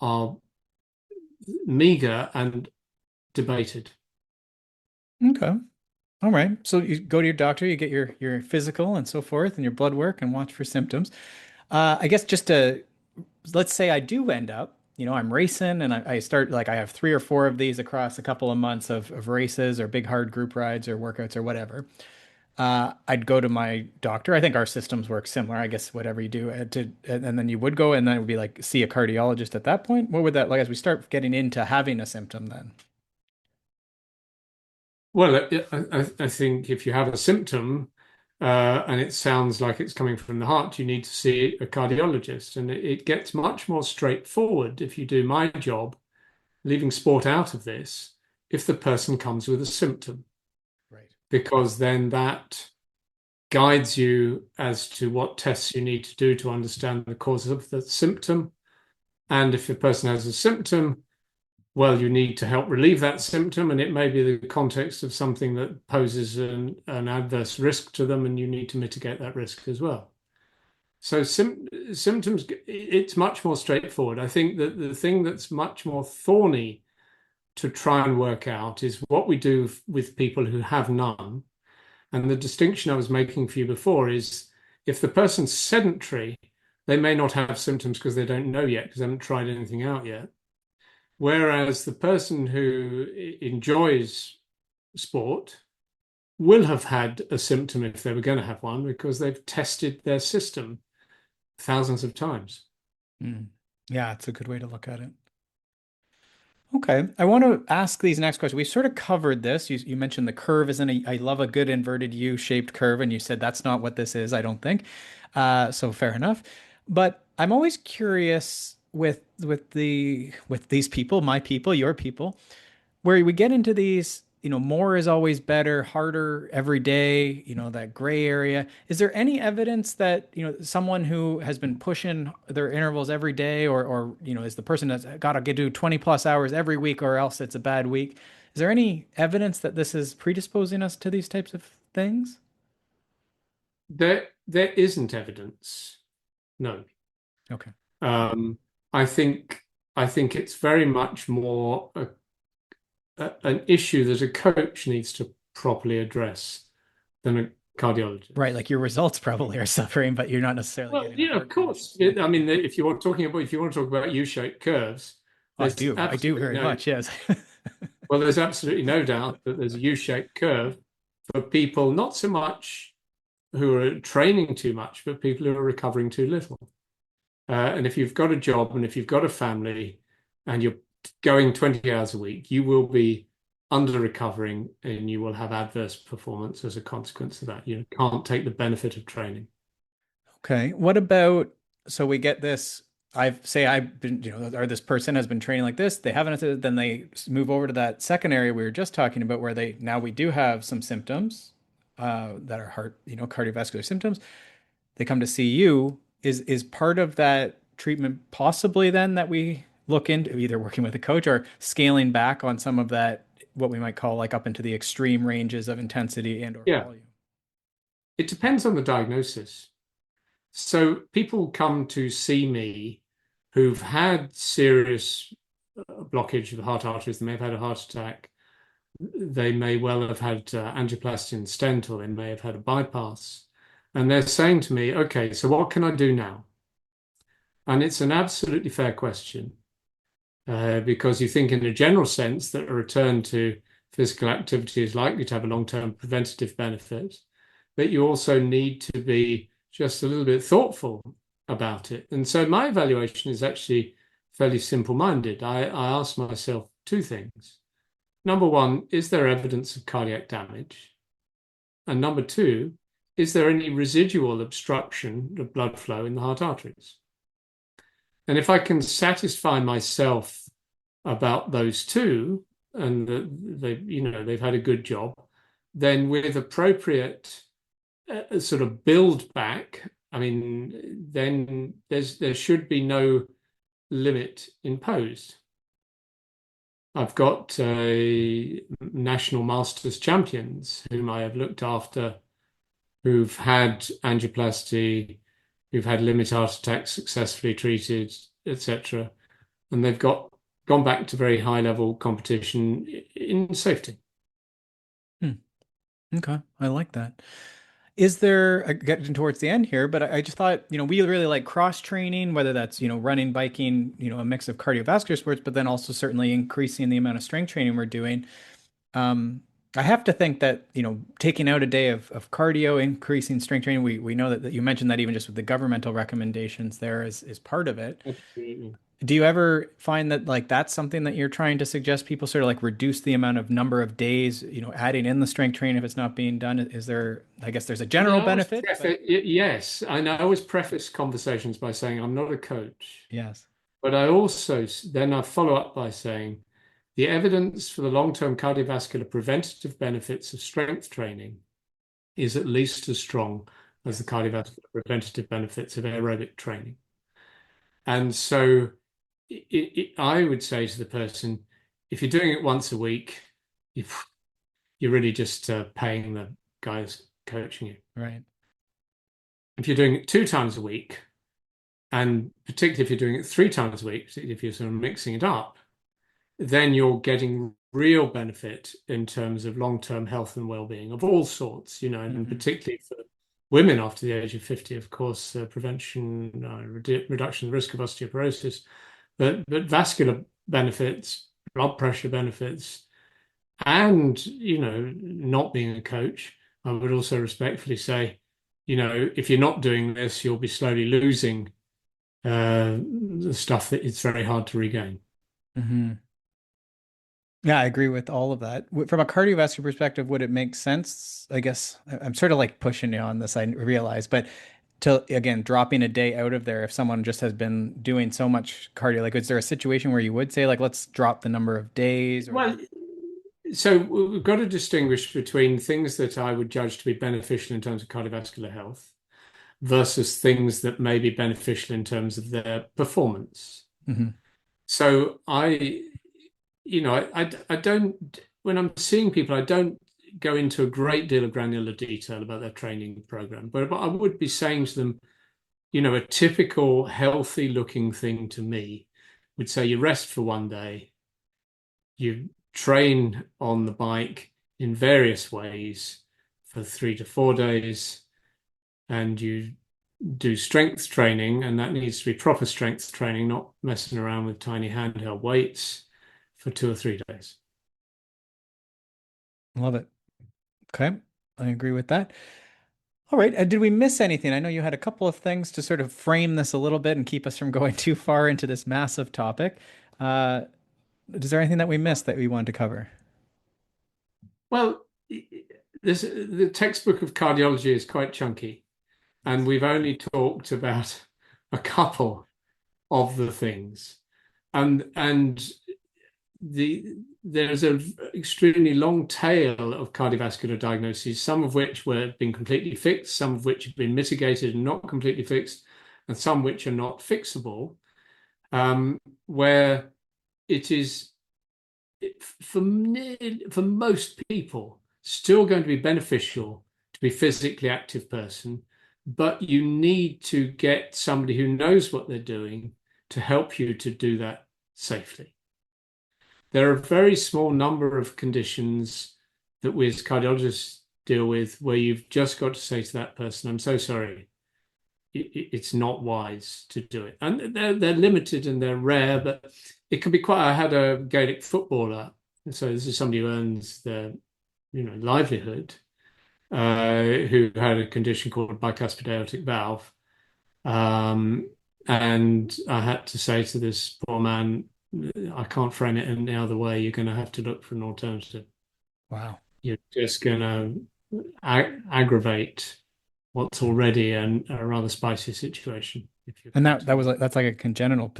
are meager and debated. Okay. All right. So you go to your doctor, you get your physical and so forth, and your blood work, and watch for symptoms. I guess just to let's say I do end up, I'm racing and I start like I have 3 or 4 of these across a couple of months of races or big hard group rides or workouts or whatever. I'd go to my doctor. I think our systems work similar. I guess whatever you do and then you would go and then it would be like see a cardiologist at that point. What would that like as we start getting into having a symptom then? Well, I think if you have a symptom and it sounds like it's coming from the heart, you need to see a cardiologist. And it gets much more straightforward if you do my job, leaving sport out of this, if the person comes with a symptom, Right. because then that guides you as to what tests you need to do to understand the cause of the symptom. And if the person has a symptom, well, you need to help relieve that symptom, and it may be the context of something that poses an adverse risk to them, and you need to mitigate that risk as well. So symptoms, it's much more straightforward. I think that the thing that's much more thorny to try and work out is what we do with people who have none. And the distinction I was making for you before is if the person's sedentary, they may not have symptoms because they don't know yet, because they haven't tried anything out yet. Whereas the person who enjoys sport will have had a symptom if they were going to have one because they've tested their system thousands of times. Mm. Yeah, it's a good way to look at it. Okay. I want to ask these next questions. We've sort of covered this. You mentioned the curve isn't I love a good inverted U-shaped curve, and you said that's not what this is, I don't think. So fair enough. But I'm always curious with these people, my people, your people, where we get into these more is always better, harder every day, that gray area. Is there any evidence that, someone who has been pushing their intervals every day or is the person that's got to do 20 plus hours every week or else it's a bad week? Is there any evidence that this is predisposing us to these types of things? There isn't evidence. No. Okay. Um, I think it's very much more an issue that a coach needs to properly address than a cardiologist. Right, like your results probably are suffering, but you're not necessarily Well, getting of course. I mean, if you want to talk about U-shaped curves, I there's do very much, yes. well, there's absolutely no doubt that there's a U-shaped curve for people, not so much who are training too much, but people who are recovering too little. And if you've got a job and if you've got a family and you're going 20 hours a week, you will be under recovering and you will have adverse performance as a consequence of that. You can't take the benefit of training. Okay. What about, so we get this, I've been, or this person has been training like this, they haven't, then they move over to that second area we were just talking about where now we do have some symptoms that are heart, cardiovascular symptoms. They come to see you. Is part of that treatment possibly then that we look into either working with a coach or scaling back on some of that, what we might call like up into the extreme ranges of intensity and or volume? It depends on the diagnosis. So people come to see me who've had serious blockage of the heart arteries. They may have had a heart attack. They may well have had angioplasty and stent, or they may have had a bypass. And they're saying to me, okay, so what can I do now? And it's an absolutely fair question because you think in a general sense that a return to physical activity is likely to have a long-term preventative benefit, but you also need to be just a little bit thoughtful about it. And so my evaluation is actually fairly simple-minded. I ask myself two things. Number one, is there evidence of cardiac damage? And number two, is there any residual obstruction of blood flow in the heart arteries? And if I can satisfy myself about those two, and they've had a good job, then with appropriate sort of build back, I mean, then there should be no limit imposed. I've got national masters champions whom I have looked after who've had angioplasty, who've had limit heart attacks successfully treated, etc. And they've gone back to very high level competition in safety. Okay, I like that. Is there, getting towards the end here, but I just thought, we really like cross training, whether that's, running, biking, a mix of cardiovascular sports, but then also certainly increasing the amount of strength training we're doing. I have to think that, taking out a day of cardio, increasing strength training, we know that you mentioned that even just with the governmental recommendations there is part of it. Absolutely. Do you ever find that like that's something that you're trying to suggest people sort of like reduce the amount of number of days, adding in the strength training if it's not being done? Is there, I guess there's a general benefit? Yes. I always preface conversations by saying I'm not a coach. Yes. But I follow up by saying the evidence for the long-term cardiovascular preventative benefits of strength training is at least as strong as the cardiovascular preventative benefits of aerobic training. And so I would say to the person, if you're doing it once a week, you're really just paying the guys coaching you. Right. If you're doing it 2 times a week, and particularly if you're doing it 3 times a week, particularly if you're sort of mixing it up, then you're getting real benefit in terms of long-term health and well-being of all sorts, and particularly for women after the age of 50, of course, prevention, reduction of the risk of osteoporosis, but vascular benefits, blood pressure benefits, and, not being a coach, I would also respectfully say, if you're not doing this, you'll be slowly losing the stuff that it's very hard to regain. Mm-hmm. Yeah, I agree with all of that. From a cardiovascular perspective, would it make sense? I guess I'm sort of like pushing you on this, I realize, but to, again, dropping a day out of there, if someone just has been doing so much cardio, like, is there a situation where you would say, like, let's drop the number of days? Well, So we've got to distinguish between things that I would judge to be beneficial in terms of cardiovascular health versus things that may be beneficial in terms of their performance. Mm-hmm. So I don't, when I'm seeing people, I don't go into a great deal of granular detail about their training program, but I would be saying to them, a typical healthy looking thing to me would say you rest for one day, you train on the bike in various ways for 3 to 4 days, and you do strength training, and that needs to be proper strength training, not messing around with tiny handheld weights for 2 or 3 days. Love it. Okay, I agree with that. All right. Did we miss anything? I know you had a couple of things to sort of frame this a little bit and keep us from going too far into this massive topic. Is there anything that we missed that we wanted to cover? Well, the textbook of cardiology is quite chunky, and we've only talked about a couple of the things, and there's an extremely long tail of cardiovascular diagnoses, some of which were been completely fixed, some of which have been mitigated and not completely fixed, and some which are not fixable, where it is, for most people, still going to be beneficial to be a physically active person, but you need to get somebody who knows what they're doing to help you to do that safely. There are a very small number of conditions that we as cardiologists deal with where you've just got to say to that person, I'm so sorry, it's not wise to do it. And they're limited and they're rare, but it can be quite. I had a Gaelic footballer, so this is somebody who earns their livelihood, who had a condition called bicuspid aortic valve. And I had to say to this poor man, I can't frame it any other way. You're going to have to look for an alternative. Wow. You're just going to aggravate what's already a rather spicy situation. And that's like a congenital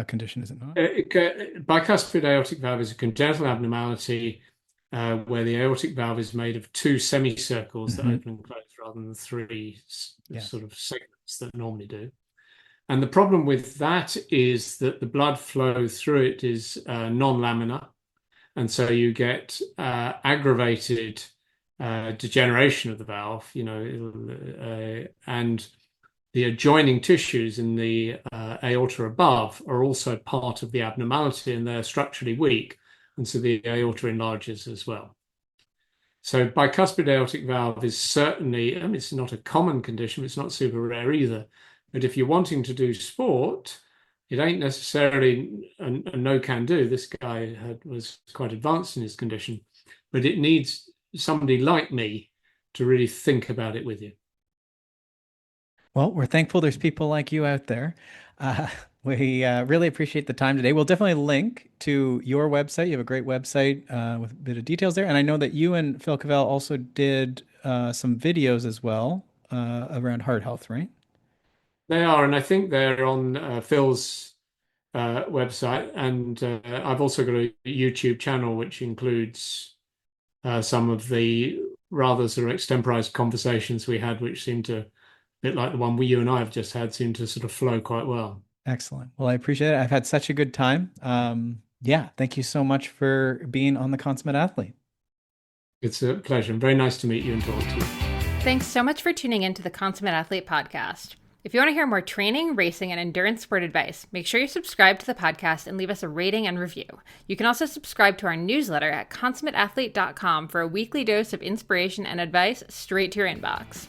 condition, is it not? Bicuspid aortic valve is a congenital abnormality where the aortic valve is made of two semicircles that open and close rather than three sort of segments that normally do. And the problem with that is that the blood flow through it is non-laminar. And so you get aggravated degeneration of the valve, and the adjoining tissues in the aorta above are also part of the abnormality, and they're structurally weak. And so the aorta enlarges as well. So bicuspid aortic valve is certainly, it's not a common condition, it's not super rare either. But if you're wanting to do sport, it ain't necessarily a no can do. This guy was quite advanced in his condition, but it needs somebody like me to really think about it with you. Well, we're thankful there's people like you out there. We really appreciate the time today. We'll definitely link to your website. You have a great website with a bit of details there. And I know that you and Phil Cavell also did some videos as well around heart health, right? They are, and I think they're on Phil's website. And I've also got a YouTube channel which includes some of the rather sort of extemporized conversations we had, which seemed to, a bit like the one you and I have just had, seem to sort of flow quite well. Excellent. Well, I appreciate it. I've had such a good time. Thank you so much for being on the Consummate Athlete. It's a pleasure. Very nice to meet you and talk to you. Thanks so much for tuning in to the Consummate Athlete Podcast. If you want to hear more training, racing, and endurance sport advice, make sure you subscribe to the podcast and leave us a rating and review. You can also subscribe to our newsletter at consummateathlete.com for a weekly dose of inspiration and advice straight to your inbox.